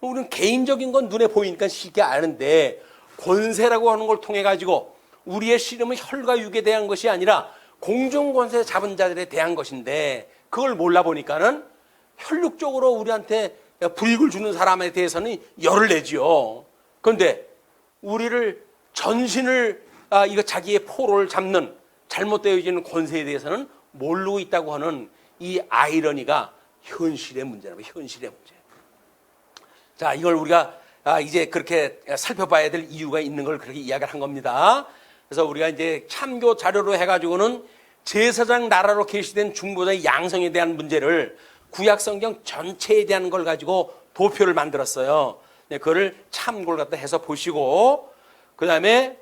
우리는 개인적인 건 눈에 보이니까 쉽게 아는데 권세라고 하는 걸 통해 가지고 우리의 씨름은 혈과 육에 대한 것이 아니라 공중권세 잡은 자들에 대한 것인데 그걸 몰라 보니까는 혈육적으로 우리한테 불이익을 주는 사람에 대해서는 열을 내지요. 그런데 우리를 전신을 이거 자기의 포로를 잡는 잘못되어지는 권세에 대해서는 모르고 있다고 하는 이 아이러니가 현실의 문제라고. 현실의 문제. 자, 이걸 우리가 이제 그렇게 살펴봐야 될 이유가 있는 걸 그렇게 이야기를 한 겁니다. 그래서 우리가 이제 참교 자료로 해가지고는 제사장 나라로 계시된 중보자의 양성에 대한 문제를 구약성경 전체에 대한 걸 가지고 도표를 만들었어요. 그거를 참고를 갖다 해서 보시고, 그 다음에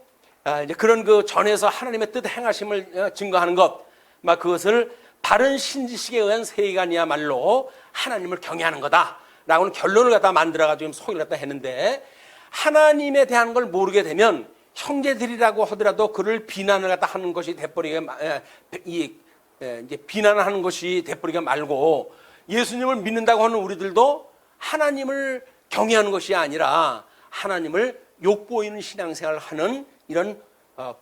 이제 그런 그 전에서 하나님의 뜻 행하심을 증거하는 것, 막 그것을 바른 신지식에 의한 세간이야말로 하나님을 경외하는 거다라고는 결론을 갖다 만들어가지고 소개를 갖다 했는데, 하나님에 대한 걸 모르게 되면 형제들이라고 하더라도 그를 비난을 갖다 하는 것이 돼버리게 이제 비난하는 것이 돼버리게 말고, 예수님을 믿는다고 하는 우리들도 하나님을 경외하는 것이 아니라 하나님을 욕보이는 신앙생활을 하는 이런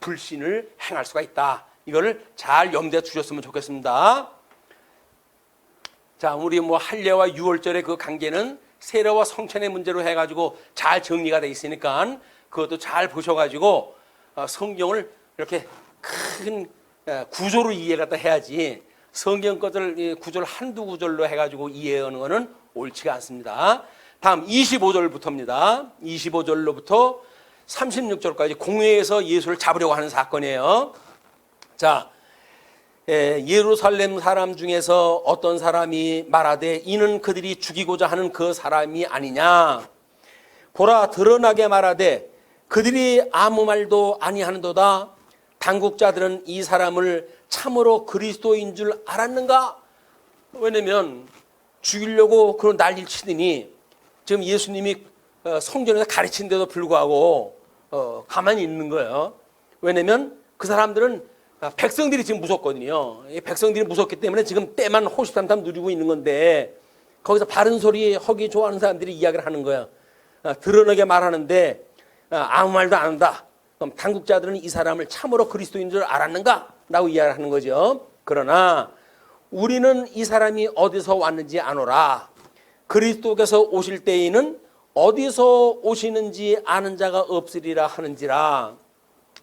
불신을 행할 수가 있다. 이거를 잘 염두에 두셨으면 좋겠습니다. 자, 우리 뭐 할례와 유월절의 그 관계는 세례와 성찬의 문제로 해가지고 잘 정리가 돼 있으니까 그것도 잘 보셔가지고 성경을 이렇게 큰 구조로 이해를 해야지 성경 것을 구조를 한두 구절로 해가지고 이해하는 것은 옳지가 않습니다. 다음 25절부터입니다. 25절로부터 36절까지 공회에서 예수를 잡으려고 하는 사건이에요. 자, 예루살렘 사람 중에서 어떤 사람이 말하되 이는 그들이 죽이고자 하는 그 사람이 아니냐. 보라, 드러나게 말하되 그들이 아무 말도 아니하는도다. 당국자들은 이 사람을 참으로 그리스도인 줄 알았는가? 왜냐면 죽이려고 그런 난리를 치더니 지금 예수님이 성전에서 가르치는데도 불구하고 가만히 있는 거예요. 왜냐면 그 사람들은 백성들이 지금 무섭거든요. 백성들이 무섭기 때문에 지금 때만 호시탐탐 누리고 있는 건데 거기서 바른 소리 하기 좋아하는 사람들이 이야기를 하는 거야. 드러나게 말하는데 아무 말도 안 한다. 그럼 당국자들은 이 사람을 참으로 그리스도인 줄 알았는가? 라고 이야기를 하는 거죠. 그러나 우리는 이 사람이 어디서 왔는지 아노라. 그리스도께서 오실 때에는 어디서 오시는지 아는 자가 없으리라 하는지라.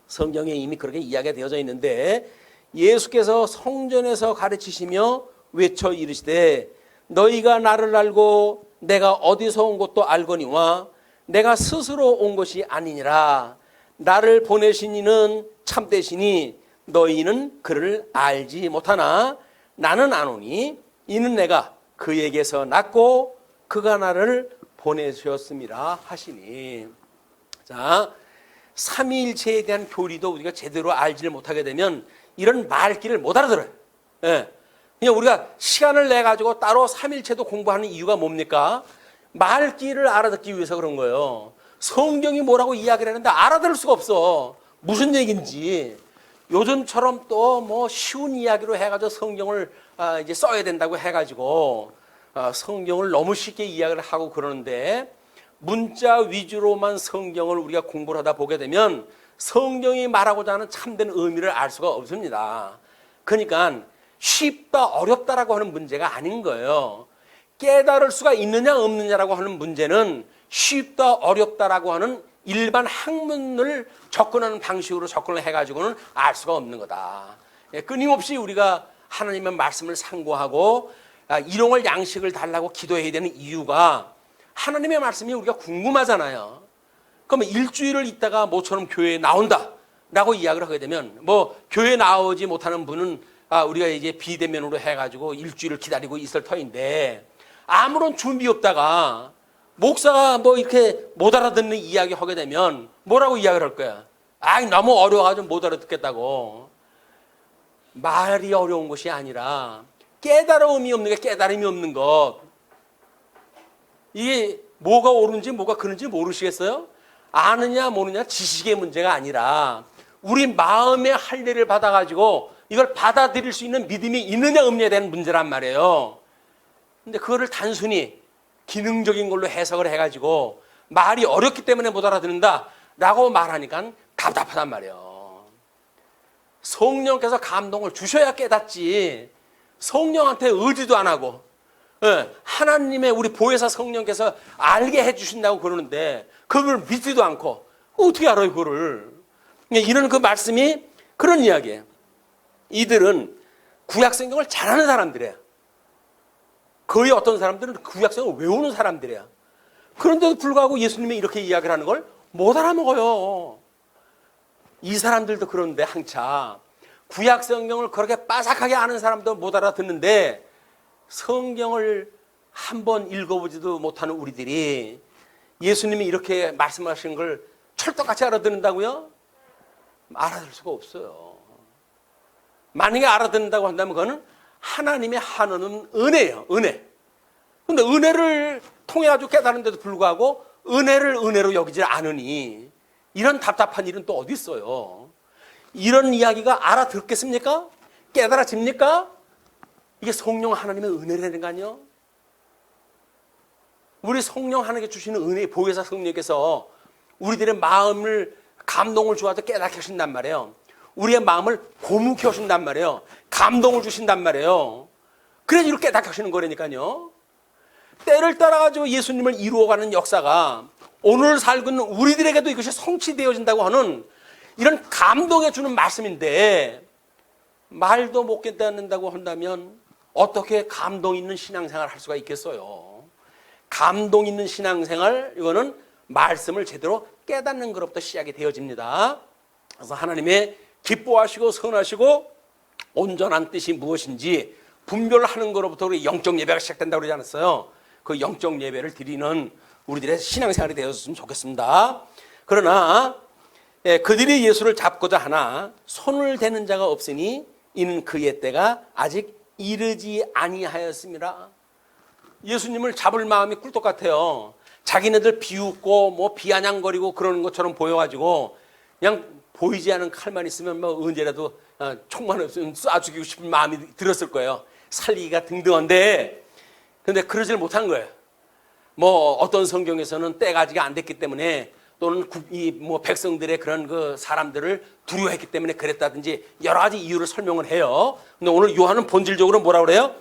성경에 이미 그렇게 이야기가 되어져 있는데 예수께서 성전에서 가르치시며 외쳐 이르시되 너희가 나를 알고 내가 어디서 온 것도 알거니와 내가 스스로 온 것이 아니니라. 나를 보내신 이는 참되시니 너희는 그를 알지 못하나 나는 아노니 이는 내가 그에게서 났고 그가 나를 보내셨음이라 하시니. 자, 삼위일체에 대한 교리도 우리가 제대로 알지를 못하게 되면 이런 말귀를 못 알아들어요. 예. 그냥 우리가 시간을 내 가지고 따로 삼일체도 공부하는 이유가 뭡니까? 말귀를 알아듣기 위해서 그런 거예요. 성경이 뭐라고 이야기를 하는데 알아들을 수가 없어. 무슨 얘기인지. 요즘처럼 또 뭐 쉬운 이야기로 해가지고 성경을 이제 써야 된다고 해가지고 성경을 너무 쉽게 이야기를 하고 그러는데, 문자 위주로만 성경을 우리가 공부를 하다 보게 되면 성경이 말하고자 하는 참된 의미를 알 수가 없습니다. 그러니까 쉽다 어렵다라고 하는 문제가 아닌 거예요. 깨달을 수가 있느냐 없느냐라고 하는 문제는 쉽다 어렵다라고 하는 일반 학문을 접근하는 방식으로 접근을 해가지고는 알 수가 없는 거다. 끊임없이 우리가 하나님의 말씀을 상고하고 일용할 양식을 달라고 기도해야 되는 이유가 하나님의 말씀이 우리가 궁금하잖아요. 그러면 일주일을 있다가 모처럼 교회에 나온다 라고 이야기를 하게 되면, 뭐 교회에 나오지 못하는 분은 우리가 이제 비대면으로 해가지고 일주일을 기다리고 있을 터인데, 아무런 준비 없다가 목사가 뭐 이렇게 못 알아듣는 이야기 하게 되면 뭐라고 이야기를 할 거야? 너무 어려워가지고 못 알아듣겠다고. 말이 어려운 것이 아니라 깨달음이 없는 게 깨달음이 없는 것. 이게 뭐가 옳은지 뭐가 그른지 모르시겠어요? 아느냐 모르냐 지식의 문제가 아니라 우리 마음의 할례를 받아가지고 이걸 받아들일 수 있는 믿음이 있느냐 없느냐에 대한 문제란 말이에요. 근데 그거를 단순히 기능적인 걸로 해석을 해가지고 말이 어렵기 때문에 못 알아듣는다 라고 말하니까 답답하단 말이에요. 성령께서 감동을 주셔야 깨닫지, 성령한테 의지도 안 하고 하나님의 우리 보혜사 성령께서 알게 해주신다고 그러는데 그걸 믿지도 않고 어떻게 알아요 그거를. 이런 그 말씀이 그런 이야기예요. 이들은 구약성경을 잘하는 사람들이에요. 거의 어떤 사람들은 구약성경을 외우는 사람들이에요. 그런데도 불구하고 예수님이 이렇게 이야기를 하는 걸 못 알아먹어요. 이 사람들도 그런데 한차 구약성경을 그렇게 빠삭하게 아는 사람도 못 알아듣는데 성경을 한번 읽어보지도 못하는 우리들이 예수님이 이렇게 말씀하시는 걸 철떡같이 알아듣는다고요? 알아들 수가 없어요. 만약에 알아듣는다고 한다면 그거는 하나님의 한원은 은혜예요. 은혜. 근데 은혜를 통해 가지고 깨달은데도 불구하고 은혜를 은혜로 여기지 않으니 이런 답답한 일은 또 어디 있어요? 이런 이야기가 알아듣겠습니까? 깨달아집니까? 이게 성령 하나님의 은혜라는 거 아니에요? 우리 성령 하나님께 주시는 은혜, 보혜사 성령께서 우리들의 마음을 감동을 주어서 깨닫게 하신단 말이에요. 우리의 마음을 고무케 하신단 말이에요. 감동을 주신단 말이에요. 그래서 이렇게 깨닫게 하시는 거라니까요. 때를 따라가지고 예수님을 이루어가는 역사가 오늘 살고 있는 우리들에게도 이것이 성취되어진다고 하는 이런 감동해 주는 말씀인데, 말도 못 깨닫는다고 한다면 어떻게 감동 있는 신앙생활을 할 수가 있겠어요? 감동 있는 신앙생활, 이거는 말씀을 제대로 깨닫는 것부터 시작이 되어집니다. 그래서 하나님의 기뻐하시고 선하시고 온전한 뜻이 무엇인지 분별하는 것로부터 우리 영적 예배가 시작된다고 그러지 않았어요? 그 영적 예배를 드리는 우리들의 신앙생활이 되었으면 좋겠습니다. 그러나 그들이 예수를 잡고자 하나 손을 대는 자가 없으니 이는 그의 때가 아직 이르지 아니하였습니다. 예수님을 잡을 마음이 꿀떡 같아요. 자기네들 비웃고 뭐 비아냥거리고 그러는 것처럼 보여가지고 그냥 보이지 않은 칼만 있으면 뭐 언제라도 총만 없으면 쏴 죽이고 싶은 마음이 들었을 거예요. 살리기가 등등한데, 근데 그러질 못한 거예요. 뭐 어떤 성경에서는 때가 아직 안 됐기 때문에, 또는 이 뭐 백성들의 그런 그 사람들을 두려워했기 때문에 그랬다든지 여러 가지 이유를 설명을 해요. 근데 오늘 요한은 본질적으로 뭐라고 그래요?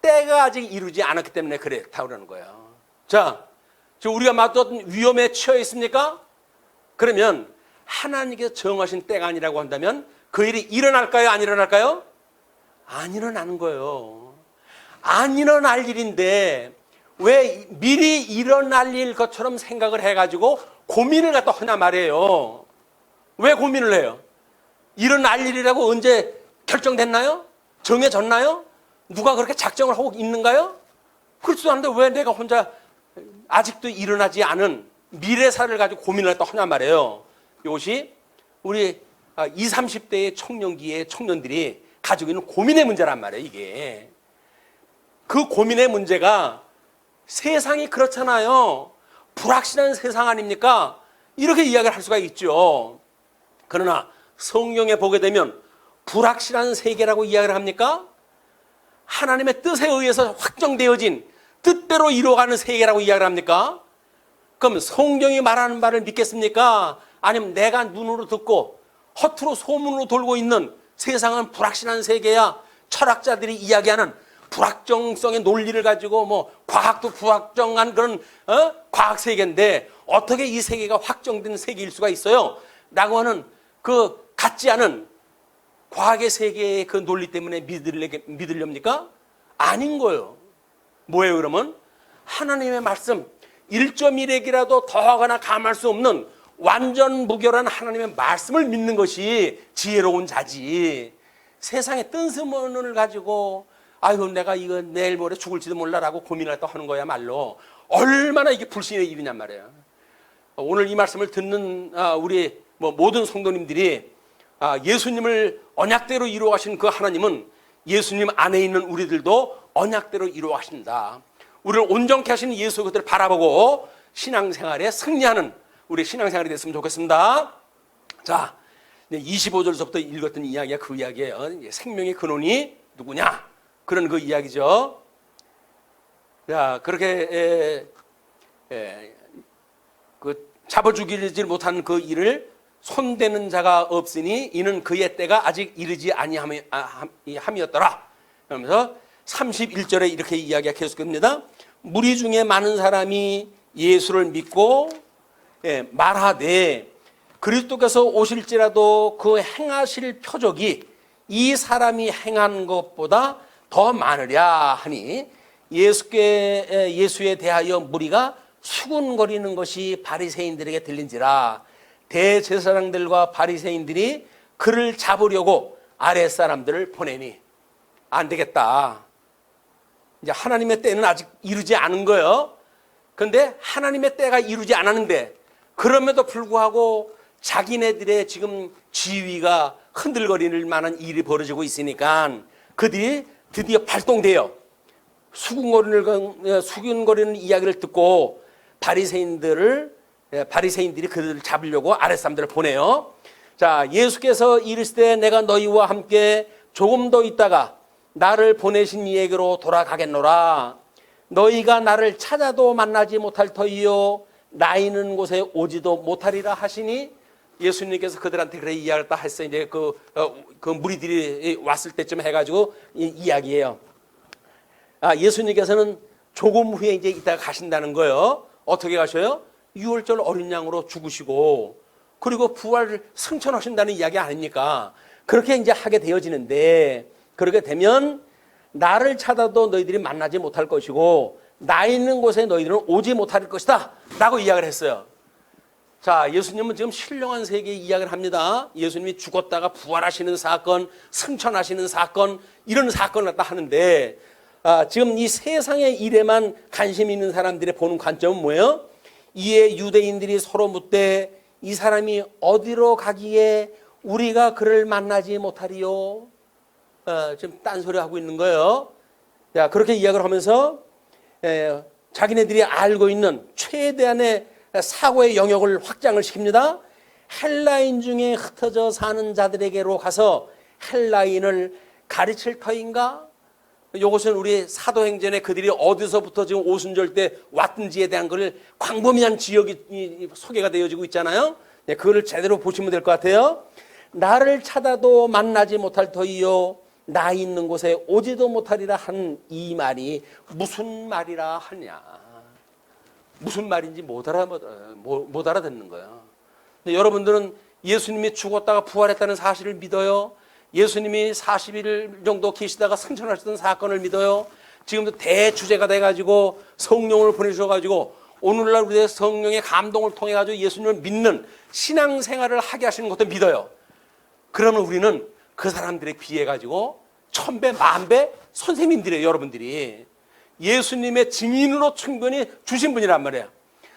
때가 아직 이루지 않았기 때문에 그랬다고 그러는 거예요. 자, 지금 우리가 어떤 위험에 처해 있습니까? 그러면 하나님께서 정하신 때가 아니라고 한다면 그 일이 일어날까요? 안 일어날까요? 안 일어나는 거예요. 안 일어날 일인데 왜 미리 일어날 일 것처럼 생각을 해가지고 고민을 갖다 하냐 말이에요. 왜 고민을 해요? 일어날 일이라고 언제 결정됐나요? 정해졌나요? 누가 그렇게 작정을 하고 있는가요? 그렇지도 않은데 왜 내가 혼자 아직도 일어나지 않은 미래사를 가지고 고민을 또 하냔 말이에요. 이것이 우리 20, 30대의 청년기의 청년들이 가지고 있는 고민의 문제란 말이에요. 이게 그 고민의 문제가 세상이 그렇잖아요. 불확실한 세상 아닙니까? 이렇게 이야기를 할 수가 있죠. 그러나 성경에 보게 되면 불확실한 세계라고 이야기를 합니까? 하나님의 뜻에 의해서 확정되어진 뜻대로 이루어가는 세계라고 이야기를 합니까? 그럼 성경이 말하는 바를 믿겠습니까? 아니면 내가 눈으로 듣고 허투루 소문으로 돌고 있는 세상은 불확실한 세계야, 철학자들이 이야기하는 불확정성의 논리를 가지고 뭐 과학도 불확정한 그런 과학 세계인데 어떻게 이 세계가 확정된 세계일 수가 있어요? 라고 하는 그 같지 않은 과학의 세계의 그 논리 때문에 믿으렵니까? 아닌 거예요. 뭐예요 그러면? 하나님의 말씀 1.1핵이라도 더하거나 감할 수 없는 완전 무결한 하나님의 말씀을 믿는 것이 지혜로운 자지. 세상의 뜬스문을 가지고 아이고 내가 이거 내일 모레 죽을지도 몰라라고 고민을 또 하는 거야말로 얼마나 이게 불신의 일이냔 말이에요. 오늘 이 말씀을 듣는 우리 모든 성도님들이 예수님을 언약대로 이루어가신 그 하나님은 예수님 안에 있는 우리들도 언약대로 이루어가신다. 우리를 온전케 하시는 예수 그들을 바라보고 신앙생활에 승리하는 우리 신앙생활이 됐으면 좋겠습니다. 자, 25절서부터 읽었던 이야기가 그 이야기예요. 생명의 근원이 누구냐? 그런 그 이야기죠. 자, 그렇게 그 잡아 죽이지 못한 그 일을 손대는 자가 없으니 이는 그의 때가 아직 이르지 아니함이었더라. 그러면서 31절에 이렇게 이야기가 계속됩니다. 무리 중에 많은 사람이 예수를 믿고 말하되 그리스도께서 오실지라도 그 행하실 표적이 이 사람이 행한 것보다 더 많으랴 하니 예수에 대하여 무리가 수군거리는 것이 바리새인들에게 들린지라. 대제사장들과 바리새인들이 그를 잡으려고 아랫사람들을 보내니 안 되겠다. 이제 하나님의 때는 아직 이루지 않은 거예요. 그런데 하나님의 때가 이루지 않았는데 그럼에도 불구하고 자기네들의 지금 지위가 흔들거릴 만한 일이 벌어지고 있으니까 그들이 드디어 발동돼요. 수군거리는 이야기를 듣고 바리새인들이 그들을 잡으려고 아랫사람들을 보내요. 자, 예수께서 이르시되 내가 너희와 함께 조금 더 있다가 나를 보내신 이에게로 돌아가겠노라. 너희가 나를 찾아도 만나지 못할 터이요 나 있는 곳에 오지도 못하리라 하시니 예수님께서 그들한테 그래 이야기를 딱 했어요. 이제 그 무리들이 왔을 때쯤 해가지고 이야기해요. 예수님께서는 조금 후에 이제 이따가 가신다는 거예요. 어떻게 가셔요? 6월절 어린 양으로 죽으시고 그리고 부활을 승천하신다는 이야기 아닙니까? 그렇게 이제 하게 되어지는데 그렇게 되면 나를 찾아도 너희들이 만나지 못할 것이고 나 있는 곳에 너희들은 오지 못할 것이다 라고 이야기를 했어요. 자, 예수님은 지금 신령한 세계의 이야기를 합니다. 예수님이 죽었다가 부활하시는 사건, 승천하시는 사건, 이런 사건을 갖다 하는데 지금 이 세상의 일에만 관심 있는 사람들의 보는 관점은 뭐예요? 이에 유대인들이 서로 묻되 이 사람이 어디로 가기에 우리가 그를 만나지 못하리요? 지금 딴소리하고 있는 거예요. 자, 그렇게 이야기를 하면서 자기네들이 알고 있는 최대한의 사고의 영역을 확장을 시킵니다. 헬라인 중에 흩어져 사는 자들에게로 가서 헬라인을 가르칠 터인가? 이것은 우리 사도행전에 그들이 어디서부터 지금 오순절 때 왔든지에 대한 것을 광범위한 지역이 소개가 되어지고 있잖아요. 네, 그거를 제대로 보시면 될 것 같아요. 나를 찾아도 만나지 못할 터이요 나 있는 곳에 오지도 못하리라 한 이 말이 무슨 말이라 하냐. 무슨 말인지 못 알아듣는 거예요. 근데 여러분들은 예수님이 죽었다가 부활했다는 사실을 믿어요? 예수님이 40일 정도 계시다가 승천하셨던 사건을 믿어요? 지금도 대주제가 돼가지고 성령을 보내주셔가지고 오늘날 우리의 성령의 감동을 통해가지고 예수님을 믿는 신앙생활을 하게 하시는 것도 믿어요. 그러면 우리는 그 사람들에 비해 가지고 1000배, 10,000배 선생님들이에요. 여러분들이 예수님의 증인으로 충분히 주신 분이란 말이에요.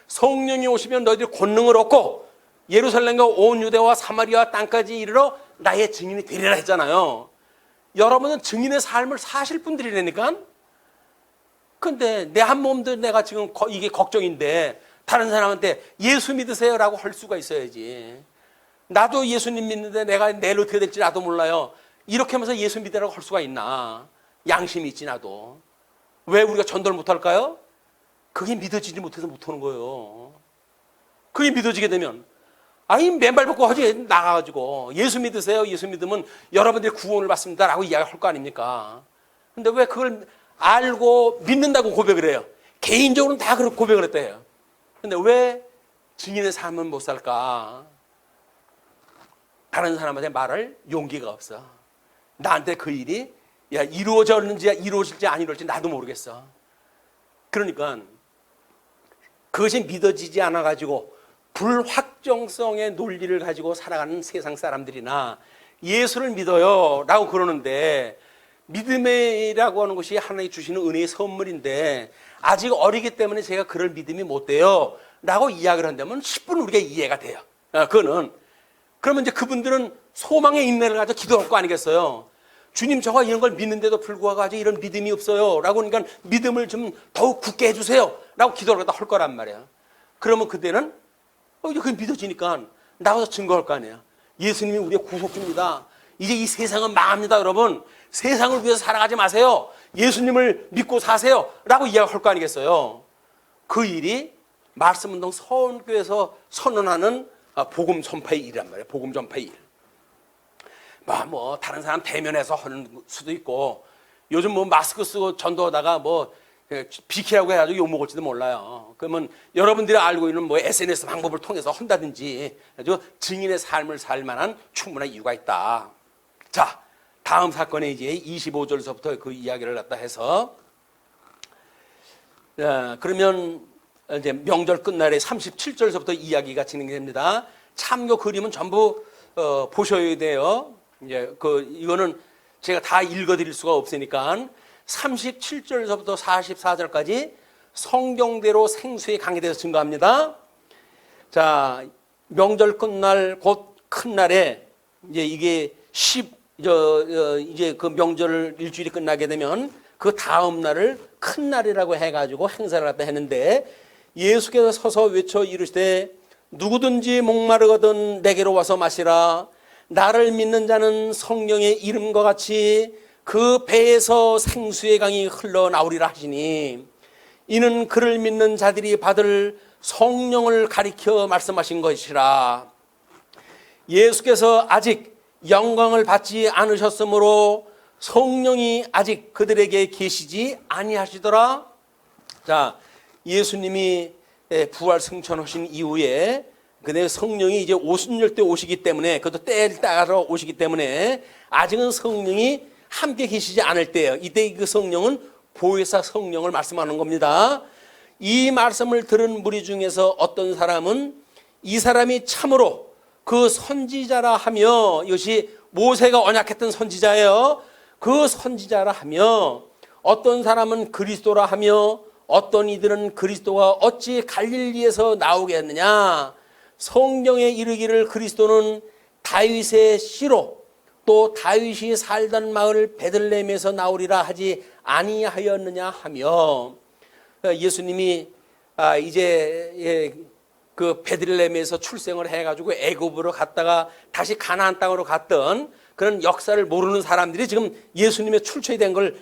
성령이 오시면 너희들이 권능을 얻고 예루살렘과 온 유대와 사마리아 땅까지 이르러 나의 증인이 되리라 했잖아요. 여러분은 증인의 삶을 사실 분들이라니까. 근데 내 한 몸도 내가 지금 이게 걱정인데 다른 사람한테 예수 믿으세요라고 할 수가 있어야지. 나도 예수님 믿는데 내가 내일 어떻게 될지 나도 몰라요. 이렇게 하면서 예수 믿으라고 할 수가 있나. 양심이 있지 나도. 왜 우리가 전도를 못할까요? 그게 믿어지지 못해서 못하는 거예요. 그게 믿어지게 되면 아니 맨발 벗고 어디 나가가지고 예수 믿으세요. 예수 믿으면 여러분들이 구원을 받습니다라고 이야기할 거 아닙니까? 근데 왜 그걸 알고 믿는다고 고백을 해요? 개인적으로는 다 그렇게 고백을 했대요. 근데 왜 증인의 삶은 못 살까? 다른 사람한테 말할 용기가 없어. 나한테 그 일이 이루어졌는지 이루어질지 안 이루어질지 나도 모르겠어. 그러니까 그것이 믿어지지 않아가지고 불확정성의 논리를 가지고 살아가는 세상 사람들이나 예수를 믿어요 라고 그러는데, 믿음이라고 하는 것이 하나님이 주시는 은혜의 선물인데 아직 어리기 때문에 제가 그럴 믿음이 못 돼요 라고 이야기를 한다면 10분 우리가 이해가 돼요. 그거는 그러면 이제 그분들은 소망의 인내를 가지고 기도할 거 아니겠어요? 주님, 저가 이런 걸 믿는데도 불구하고 이런 믿음이 없어요 라고 하니까 믿음을 좀 더욱 굳게 해주세요 라고 기도를 갖다 할 거란 말이야. 그러면 그때는 이제 그게 믿어지니까 나와서 증거할 거 아니에요. 예수님이 우리의 구속주입니다. 이제 이 세상은 망합니다. 여러분, 세상을 위해서 살아가지 마세요. 예수님을 믿고 사세요 라고 이야기할 거 아니겠어요. 그 일이 말씀운동 서원교에서 선언하는 복음 전파의 일이란 말이에요. 복음 전파의 일. 다른 사람 대면해서 하는 수도 있고, 요즘 마스크 쓰고 전도하다가 비키라고 해가지고 욕먹을지도 몰라요. 그러면 여러분들이 알고 있는 SNS 방법을 통해서 한다든지 아주 증인의 삶을 살 만한 충분한 이유가 있다. 자, 다음 사건에 이제 25절서부터 그 이야기를 갖다 해서, 그러면 이제 명절 끝날에 37절서부터 이야기가 진행됩니다. 참고 그림은 전부 보셔야 돼요. 이제 이거는 제가 다 읽어드릴 수가 없으니까 37절서부터 44절까지 성경대로 생수의 강에 대해서 증거합니다. 자, 명절 끝날 곧 큰 날에 이제 이게 이제 그 명절 일주일이 끝나게 되면 그 다음 날을 큰 날이라고 해가지고 행사를 갖다 했는데, 예수께서 서서 외쳐 이르시되 누구든지 목마르거든 내게로 와서 마시라. 나를 믿는 자는 성령의 이름과 같이 그 배에서 생수의 강이 흘러나오리라 하시니, 이는 그를 믿는 자들이 받을 성령을 가리켜 말씀하신 것이라. 예수께서 아직 영광을 받지 않으셨으므로 성령이 아직 그들에게 계시지 아니하시더라. 자, 예수님이 부활 승천하신 이후에 근데 성령이 이제 오순절 때 오시기 때문에, 그것도 때를 따라 오시기 때문에 아직은 성령이 함께 계시지 않을 때예요. 이때 그 성령은 보혜사 성령을 말씀하는 겁니다. 이 말씀을 들은 무리 중에서 어떤 사람은 이 사람이 참으로 그 선지자라 하며, 이것이 모세가 언약했던 선지자예요. 그 선지자라 하며, 어떤 사람은 그리스도라 하며, 어떤 이들은 그리스도가 어찌 갈릴리에서 나오겠느냐. 성경에 이르기를 그리스도는 다윗의 씨로 또 다윗이 살던 마을 베들레헴에서 나오리라 하지 아니하였느냐 하며, 예수님이 이제 그 베들레헴에서 출생을 해가지고 애굽으로 갔다가 다시 가나안 땅으로 갔던 그런 역사를 모르는 사람들이 지금 예수님의 출처에 된 걸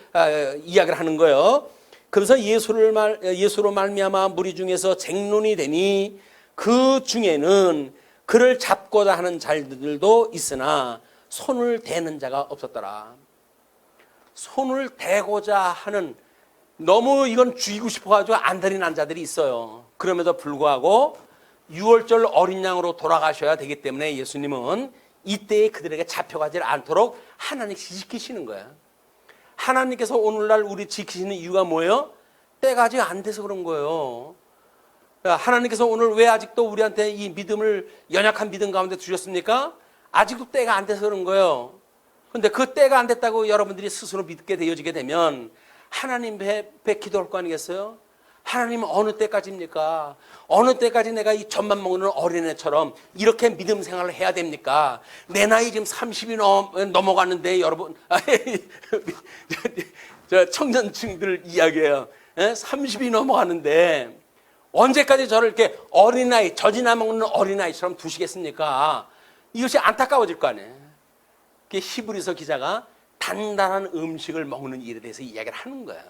이야기를 하는 거예요. 그래서 예수로 말미암아 무리 중에서 쟁론이 되니 그 중에는 그를 잡고자 하는 자들도 있으나 손을 대는 자가 없었더라. 손을 대고자 하는, 너무 이건 죽이고 싶어가지고 안달이 자들이 있어요. 그럼에도 불구하고 6월절 어린 양으로 돌아가셔야 되기 때문에 예수님은 이때에 그들에게 잡혀가지 않도록 하나님께서 지키시는 거야. 하나님께서 오늘날 우리 지키시는 이유가 뭐예요? 때가 아직 안 돼서 그런 거예요. 하나님께서 오늘 왜 아직도 우리한테 이 믿음을, 연약한 믿음 가운데 두셨습니까? 아직도 때가 안 돼서 그런 거예요. 근데 그 때가 안 됐다고 여러분들이 스스로 믿게 되어지게 되면 하나님 배 기도할 거 아니겠어요? 하나님은 어느 때까지입니까? 어느 때까지 내가 이 젖만 먹는 어린애처럼 이렇게 믿음 생활을 해야 됩니까? 내 나이 지금 30이 넘어갔는데 여러분, 저 청년층들 이야기예요. 30이 넘어갔는데 언제까지 저를 이렇게 어린아이, 젖이나 먹는 어린아이처럼 두시겠습니까? 이것이 안타까워질 거 아니에요. 히브리서 기자가 단단한 음식을 먹는 일에 대해서 이야기를 하는 거예요.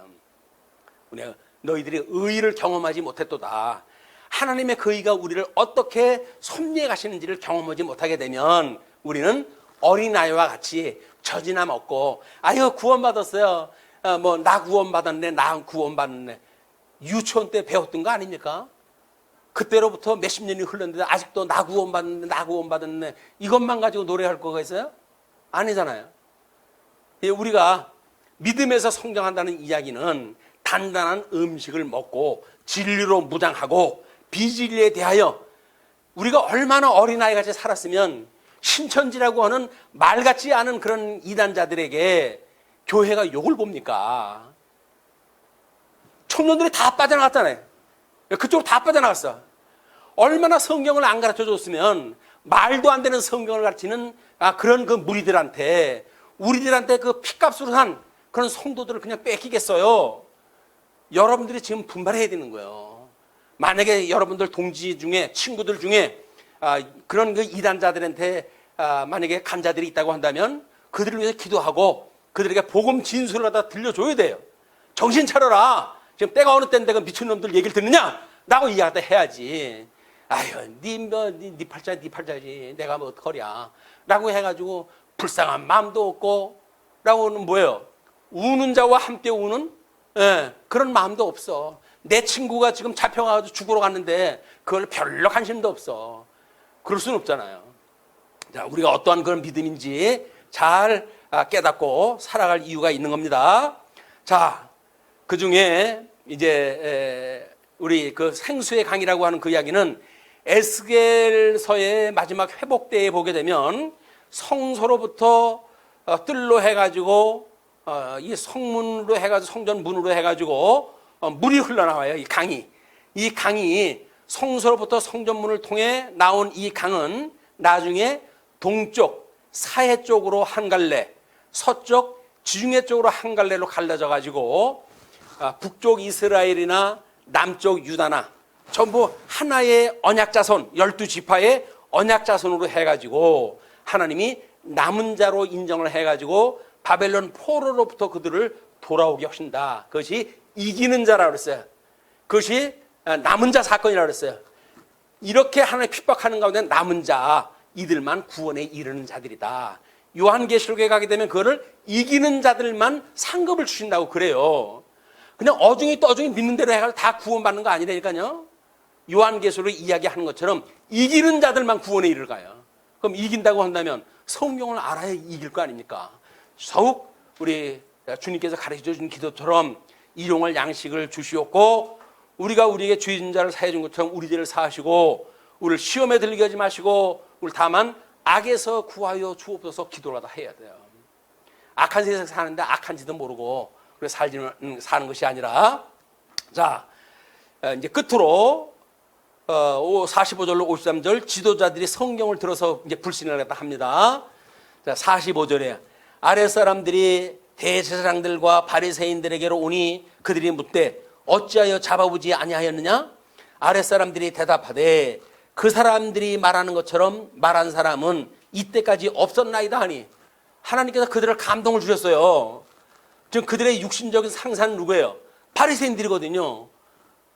우리가 너희들이 의를 경험하지 못했도다. 하나님의 그 의가 우리를 어떻게 섭리해 가시는지를 경험하지 못하게 되면 우리는 어린아이와 같이 젖이나 먹고 아유 구원받았어요. 뭐 나 구원받았네, 나 구원받았네. 유치원 때 배웠던 거 아닙니까? 그때로부터 몇십 년이 흘렀는데 아직도 나 구원받았네, 나 구원받았네. 이것만 가지고 노래할 거가 있어요? 아니잖아요. 우리가 믿음에서 성장한다는 이야기는 단단한 음식을 먹고 진리로 무장하고 비진리에 대하여 우리가 얼마나 어린아이같이 살았으면 신천지라고 하는 말 같지 않은 그런 이단자들에게 교회가 욕을 봅니까? 청년들이 다 빠져나갔잖아요. 그쪽으로 다 빠져나갔어. 얼마나 성경을 안 가르쳐 줬으면 말도 안 되는 성경을 가르치는 그런 그 무리들한테 우리들한테 그 핏값으로 산 그런 성도들을 그냥 뺏기겠어요. 여러분들이 지금 분발해야 되는 거예요. 만약에 여러분들 동지 중에 친구들 중에 그런 그 이단자들한테 만약에 간자들이 있다고 한다면 그들을 위해서 기도하고 그들에게 복음 진술을 하다 들려줘야 돼요. 정신 차려라. 지금 때가 어느 때인데 그 미친놈들 얘기를 듣느냐? 라고 이야기하다 해야지. 아유, 네 팔자지. 내가 뭐 어떡하랴. 라고 해가지고 불쌍한 마음도 없고 라고는 뭐예요? 우는 자와 함께 우는 그런 마음도 없어. 내 친구가 지금 잡혀가지고 죽으러 갔는데 그걸 별로 관심도 없어. 그럴 수는 없잖아요. 자, 우리가 어떠한 그런 믿음인지 잘 깨닫고 살아갈 이유가 있는 겁니다. 자, 그 중에 이제 우리 그 생수의 강이라고 하는 그 이야기는 에스겔서의 마지막 회복 때에 보게 되면 성소로부터 뜰로 해가지고 이 성문으로 해가지고 성전 문으로 해가지고 물이 흘러나와요. 이 강이 성소로부터 성전문을 통해 나온 이 강은 나중에 동쪽 사해 쪽으로 한 갈래, 서쪽 지중해 쪽으로 한 갈래로 갈라져 가지고 북쪽 이스라엘이나 남쪽 유다나 전부 하나의 언약자손 12지파의 언약자손으로 해가지고 하나님이 남은 자로 인정을 해가지고 바벨론 포로로부터 그들을 돌아오게 하신다. 그것이 이기는 자라고 그랬어요. 그것이 남은 자 사건이라고 그랬어요. 이렇게 하나님 핍박하는 가운데 남은 자 이들만 구원에 이르는 자들이다. 요한계시록에 가게 되면 그거를 이기는 자들만 상급을 주신다고 그래요. 그냥 어중이 떠중이 믿는 대로 해가지고 다 구원받는 거 아니라니까요. 요한계시록을 이야기하는 것처럼 이기는 자들만 구원에 이르가요. 그럼 이긴다고 한다면 성경을 알아야 이길 거 아닙니까? 더욱 우리 주님께서 가르쳐준 기도처럼 일용할 양식을 주시옵고 우리가 우리에게 죄진 자를 사해 준 것처럼 우리 죄를 사하시고 우리를 시험에 들게 하지 마시고 우리 다만 악에서 구하여 주옵소서 기도를 하다 해야 돼요. 악한 세상 사는데 악한지도 모르고 그래서 사는 것이 아니라 자 이제 끝으로 45절로 53절 지도자들이 성경을 들어서 이제 불신을 갖다 합니다. 자 45절에 아랫사람들이 대제사장들과 바리새인들에게로 오니 그들이 묻되 어찌하여 잡아오지 아니하였느냐? 아랫사람들이 대답하되 그 사람들이 말하는 것처럼 말한 사람은 이때까지 없었나이다 하니 하나님께서 그들을 감동을 주셨어요. 지금 그들의 육신적인 상사는 누구예요? 바리새인들이거든요.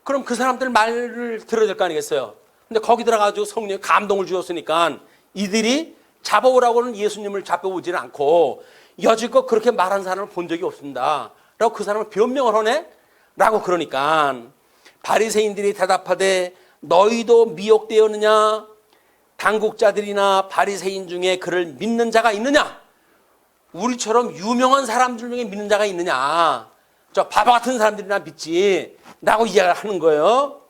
그럼 그 사람들 말을 들어야 될 거 아니겠어요? 근데 거기 들어가지고 성령이 감동을 주었으니까 이들이 잡아오라고는 예수님을 잡아오지는 않고 여지껏 그렇게 말한 사람을 본 적이 없습니다. 라고 그 사람을 변명을 하네? 라고 그러니까 바리새인들이 대답하되 너희도 미혹되었느냐? 당국자들이나 바리새인 중에 그를 믿는 자가 있느냐? 우리처럼 유명한 사람들 중에 믿는 자가 있느냐? 저 바보 같은 사람들이나 믿지 라고 이야기를 하는 거예요.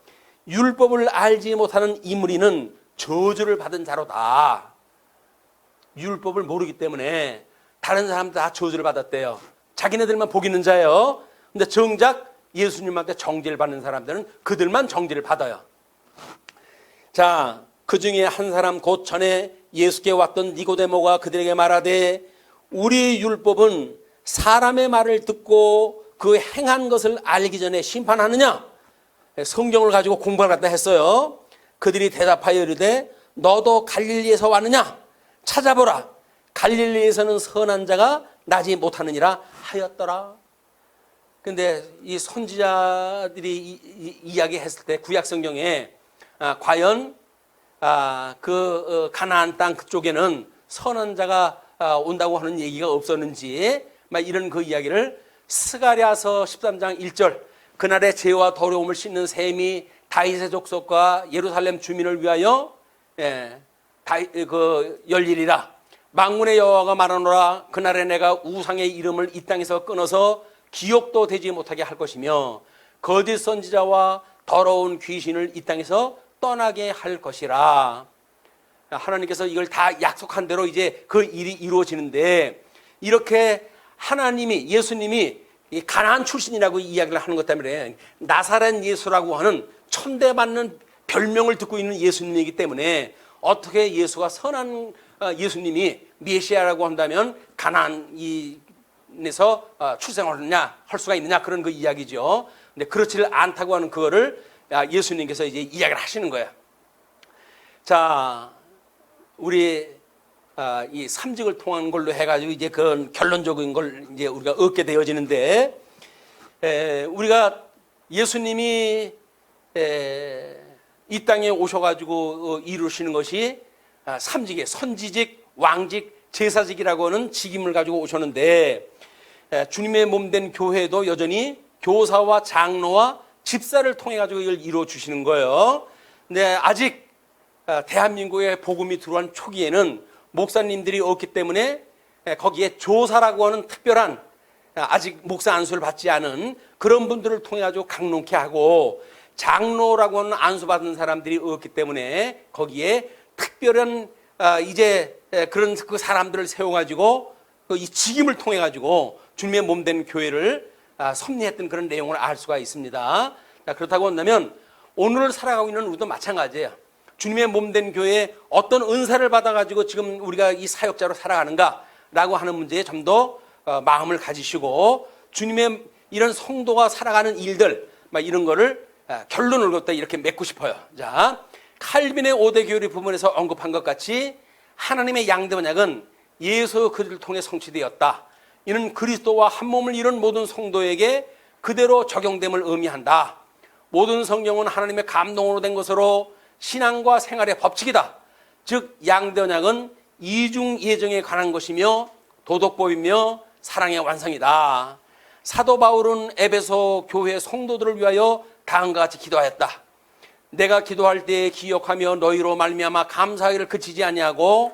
율법을 알지 못하는 이 무리는 저주를 받은 자로다. 율법을 모르기 때문에 다른 사람들 다 저주를 받았대요. 자기네들만 복 있는 자예요. 근데 정작 예수님한테 정죄를 받는 사람들은 그들만 정죄를 받아요. 자, 그 중에 한 사람 곧 전에 예수께 왔던 니고데모가 그들에게 말하되 우리 율법은 사람의 말을 듣고 그 행한 것을 알기 전에 심판하느냐? 성경을 가지고 공부를 갖다 했어요. 그들이 대답하여 이르되 너도 갈릴리에서 왔느냐? 찾아보라. 갈릴리에서는 선한 자가 나지 못하느니라 하였더라. 근데 이 선지자들이 이야기했을 때 구약 성경에 과연 가나안 땅 그쪽에는 선한 자가 온다고 하는 얘기가 없었는지 막 이런 그 이야기를 스가랴서 13장 1절 그날의 죄와 더러움을 씻는 셈이 다윗의 족속과 예루살렘 주민을 위하여 열리리라. 만군의 여호와가 말하노라. 그날에 내가 우상의 이름을 이 땅에서 끊어서 기억도 되지 못하게 할 것이며 거짓 선지자와 더러운 귀신을 이 땅에서 떠나게 할 것이라. 하나님께서 이걸 다 약속한 대로 이제 그 일이 이루어지는데 이렇게 하나님이 예수님이 이 가나안 출신이라고 이야기를 하는 것 때문에 나사렛 예수라고 하는 천대받는 별명을 듣고 있는 예수님이기 때문에 어떻게 예수가 선한 예수님이 메시아라고 한다면 가나안에서 출생하느냐 할 수가 있느냐 그런 그 이야기죠. 근데 그렇지를 않다고 하는 그거를 예수님께서 이제 이야기를 하시는 거예요. 자, 우리 이 삼직을 통한 걸로 해가지고 이제 그런 결론적인 걸 이제 우리가 얻게 되어지는데 우리가 예수님이 이 땅에 오셔가지고 이루시는 것이 삼직의 선지직, 왕직, 제사직이라고 하는 직임을 가지고 오셨는데 주님의 몸된 교회도 여전히 교사와 장로와 집사를 통해 가지고 이걸 이루어 주시는 거예요. 근데 아직 대한민국에 복음이 들어온 초기에는 목사님들이 없기 때문에 거기에 조사라고 하는 특별한 아직 목사 안수를 받지 않은 그런 분들을 통해 가지고 강론케 하고 장로라고 하는 안수받은 사람들이 없기 때문에 거기에 특별한 이제 그런 그 사람들을 세워가지고 이 직임을 통해 가지고 주님의 몸된 교회를 섭리했던 그런 내용을 알 수가 있습니다. 그렇다고 한다면 오늘 살아가고 있는 우리도 마찬가지예요. 주님의 몸된 교회에 어떤 은사를 받아가지고 지금 우리가 이 사역자로 살아가는가라고 하는 문제에 좀 더 마음을 가지시고 주님의 이런 성도가 살아가는 일들 막 이런 거를 결론을 갖다 이렇게 맺고 싶어요. 자, 칼빈의 5대 교리 부분에서 언급한 것 같이 하나님의 양대 언약은 예수 그리스도를 통해 성취되었다. 이는 그리스도와 한 몸을 이룬 모든 성도에게 그대로 적용됨을 의미한다. 모든 성경은 하나님의 감동으로 된 것으로 신앙과 생활의 법칙이다. 즉 양대 언약은 이중 예정에 관한 것이며 도덕법이며 사랑의 완성이다. 사도 바울은 에베소 교회 성도들을 위하여 다음과 같이 기도하였다. 내가 기도할 때 기억하며 너희로 말미암아 감사하기를 그치지 아니하고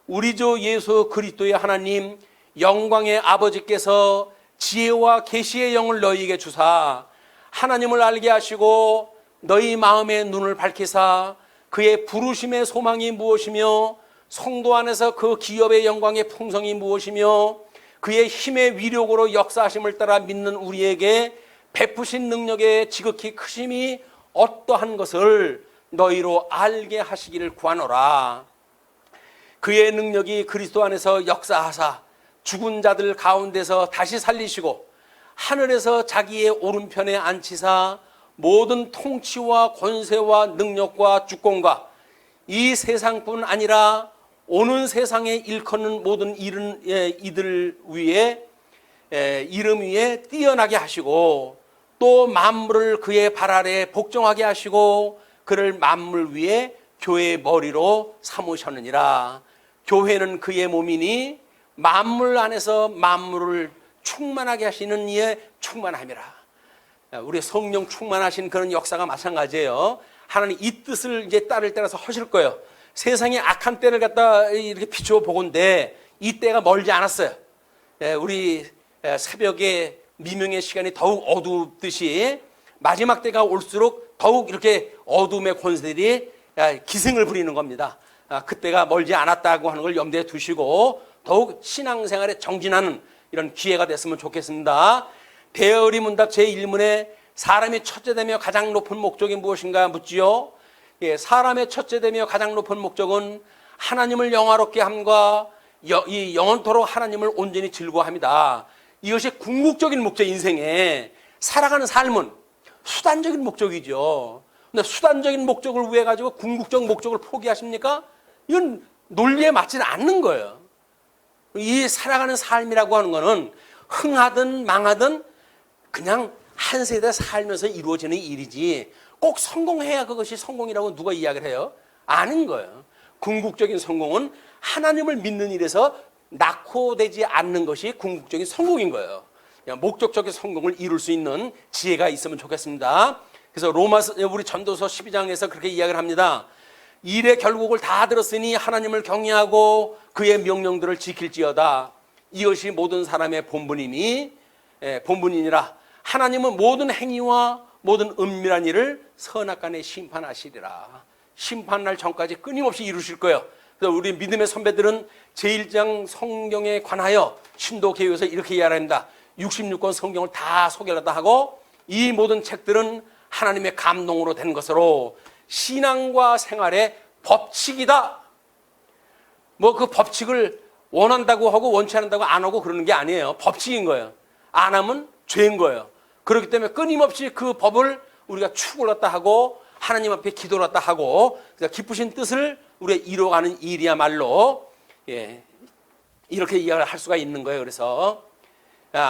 우리 주 예수 그리스도의 하나님 영광의 아버지께서 지혜와 계시의 영을 너희에게 주사 하나님을 알게 하시고 너희 마음의 눈을 밝히사 그의 부르심의 소망이 무엇이며 성도 안에서 그 기업의 영광의 풍성이 무엇이며 그의 힘의 위력으로 역사하심을 따라 믿는 우리에게 베푸신 능력의 지극히 크심이 어떠한 것을 너희로 알게 하시기를 구하노라. 그의 능력이 그리스도 안에서 역사하사 죽은 자들 가운데서 다시 살리시고 하늘에서 자기의 오른편에 앉히사 모든 통치와 권세와 능력과 주권과 이 세상뿐 아니라 오는 세상에 일컫는 모든 이들 위에 이름 위에 뛰어나게 하시고 또 만물을 그의 발 아래 복종하게 하시고 그를 만물 위에 교회의 머리로 삼으셨느니라. 교회는 그의 몸이니 만물 안에서 만물을 충만하게 하시는 이의 충만함이라. 우리 성령 충만하신 그런 역사가 마찬가지예요. 하나님 이 뜻을 이제 따를 때라서 하실 거예요. 세상의 악한 때를 갖다 이렇게 비추어 보건대 이 때가 멀지 않았어요. 우리 새벽에 미명의 시간이 더욱 어둡듯이 마지막 때가 올수록 더욱 이렇게 어둠의 권세들이 기승을 부리는 겁니다. 그때가 멀지 않았다고 하는 걸 염두에 두시고 더욱 신앙생활에 정진하는 이런 기회가 됐으면 좋겠습니다. 대의문답 제1문에 사람이 첫째되며 가장 높은 목적이 무엇인가 묻지요. 예, 사람의 첫째되며 가장 높은 목적은 하나님을 영화롭게 함과 이 영원토록 하나님을 온전히 즐거워합니다. 이것이 궁극적인 목적, 인생에 살아가는 삶은 수단적인 목적이죠. 근데 수단적인 목적을 위해 가지고 궁극적 목적을 포기하십니까? 이건 논리에 맞지는 않는 거예요. 이 살아가는 삶이라고 하는 거는 흥하든 망하든 그냥 한 세대 살면서 이루어지는 일이지 꼭 성공해야 그것이 성공이라고 누가 이야기를 해요? 아닌 거예요. 궁극적인 성공은 하나님을 믿는 일에서 낙호되지 않는 것이 궁극적인 성공인 거예요. 목적적인 성공을 이룰 수 있는 지혜가 있으면 좋겠습니다. 그래서 우리 전도서 12장에서 그렇게 이야기를 합니다. 일의 결국을 다 들었으니 하나님을 경외하고 그의 명령들을 지킬지어다. 이것이 모든 사람의 본분이니라. 하나님은 모든 행위와 모든 은밀한 일을 선악간에 심판하시리라. 심판날 전까지 끊임없이 이루실 거예요. 그래서 우리 믿음의 선배들은 제1장 성경에 관하여 신도개혁에서 이렇게 이야기합니다. 66권 성경을 다 소개를 하고 이 모든 책들은 하나님의 감동으로 된 것으로 신앙과 생활의 법칙이다. 뭐 그 법칙을 원한다고 하고 원치 않는다고 안 하고 그러는 게 아니에요. 법칙인 거예요. 안 하면 죄인 거예요. 그렇기 때문에 끊임없이 그 법을 우리가 추구를 했다 하고 하나님 앞에 기도를 했다 하고 기쁘신 뜻을 우리가 이뤄가는 일이야말로 이렇게 이야기를 할 수가 있는 거예요. 그래서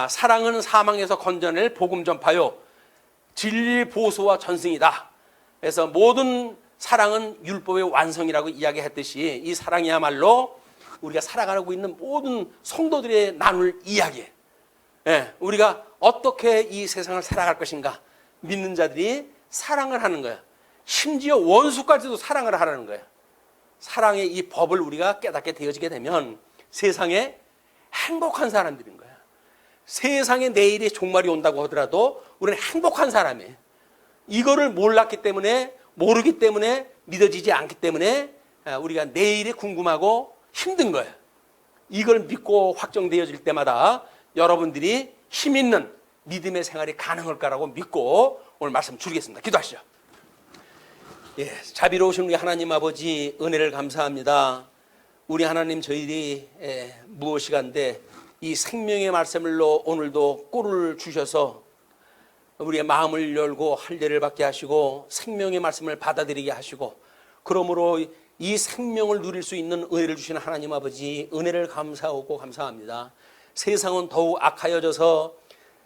사랑은 사망에서 건져낼 복음 전파요. 진리 보수와 전승이다. 그래서 모든 사랑은 율법의 완성이라고 이야기했듯이 이 사랑이야말로 우리가 살아가고 있는 모든 성도들의 나눌 이야기. 우리가 어떻게 이 세상을 살아갈 것인가. 믿는 자들이 사랑을 하는 거예요. 심지어 원수까지도 사랑을 하라는 거예요. 사랑의 이 법을 우리가 깨닫게 되어지게 되면 세상에 행복한 사람들인 거예요. 세상에 내일의 종말이 온다고 하더라도 우리는 행복한 사람이에요. 이거를 몰랐기 때문에 모르기 때문에 믿어지지 않기 때문에 우리가 내일이 궁금하고 힘든 거예요. 이걸 믿고 확정되어질 때마다 여러분들이 힘 있는 믿음의 생활이 가능할 거라고 믿고 오늘 말씀 드리겠습니다. 기도하시죠. 자비로우신 우리 하나님 아버지 은혜를 감사합니다. 우리 하나님 저희들이 무엇이간데 이 생명의 말씀으로 오늘도 꿀을 주셔서 우리의 마음을 열고 할례를 받게 하시고 생명의 말씀을 받아들이게 하시고 그러므로 이 생명을 누릴 수 있는 은혜를 주시는 하나님 아버지 은혜를 감사하고 감사합니다. 세상은 더욱 악하여져서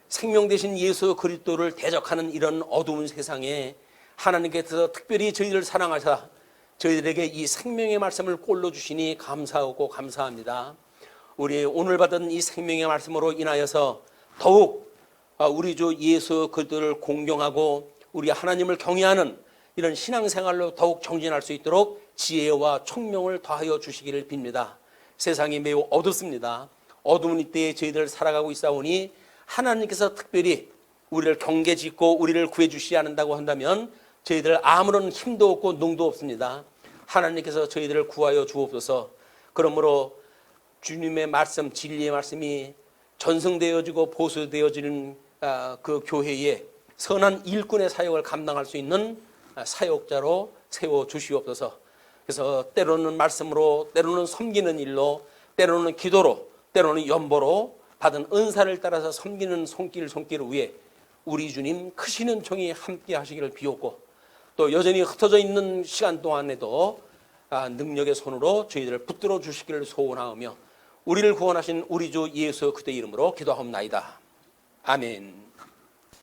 생명 되신 예수 그리스도를 대적하는 이런 어두운 세상에 하나님께서 특별히 저희들을 사랑하사 저희들에게 이 생명의 말씀을 꼴로 주시니 감사하고 감사합니다. 우리 오늘 받은 이 생명의 말씀으로 인하여서 더욱 우리 주 예수 그리스도를 공경하고 우리 하나님을 경외하는 이런 신앙생활로 더욱 정진할 수 있도록 지혜와 총명을 더하여 주시기를 빕니다. 세상이 매우 어둡습니다. 어두운 이때에 저희들 살아가고 있사오니 하나님께서 특별히 우리를 경계짓고 우리를 구해주시지 않는다고 한다면 저희들 아무런 힘도 없고 능도 없습니다. 하나님께서 저희들을 구하여 주옵소서. 그러므로 주님의 말씀, 진리의 말씀이 전승되어지고 보수되어지는 그 교회에 선한 일꾼의 사역을 감당할 수 있는 사역자로 세워주시옵소서. 그래서 때로는 말씀으로, 때로는 섬기는 일로, 때로는 기도로, 때로는 연보로 받은 은사를 따라서 섬기는 손길을 위해 우리 주님 크시는 종이 함께 하시기를 비옵고 또 여전히 흩어져 있는 시간 동안에도 능력의 손으로 저희들을 붙들어 주시기를 소원하오며 우리를 구원하신 우리 주 예수 그리스도의 이름으로 기도하옵나이다. 아멘.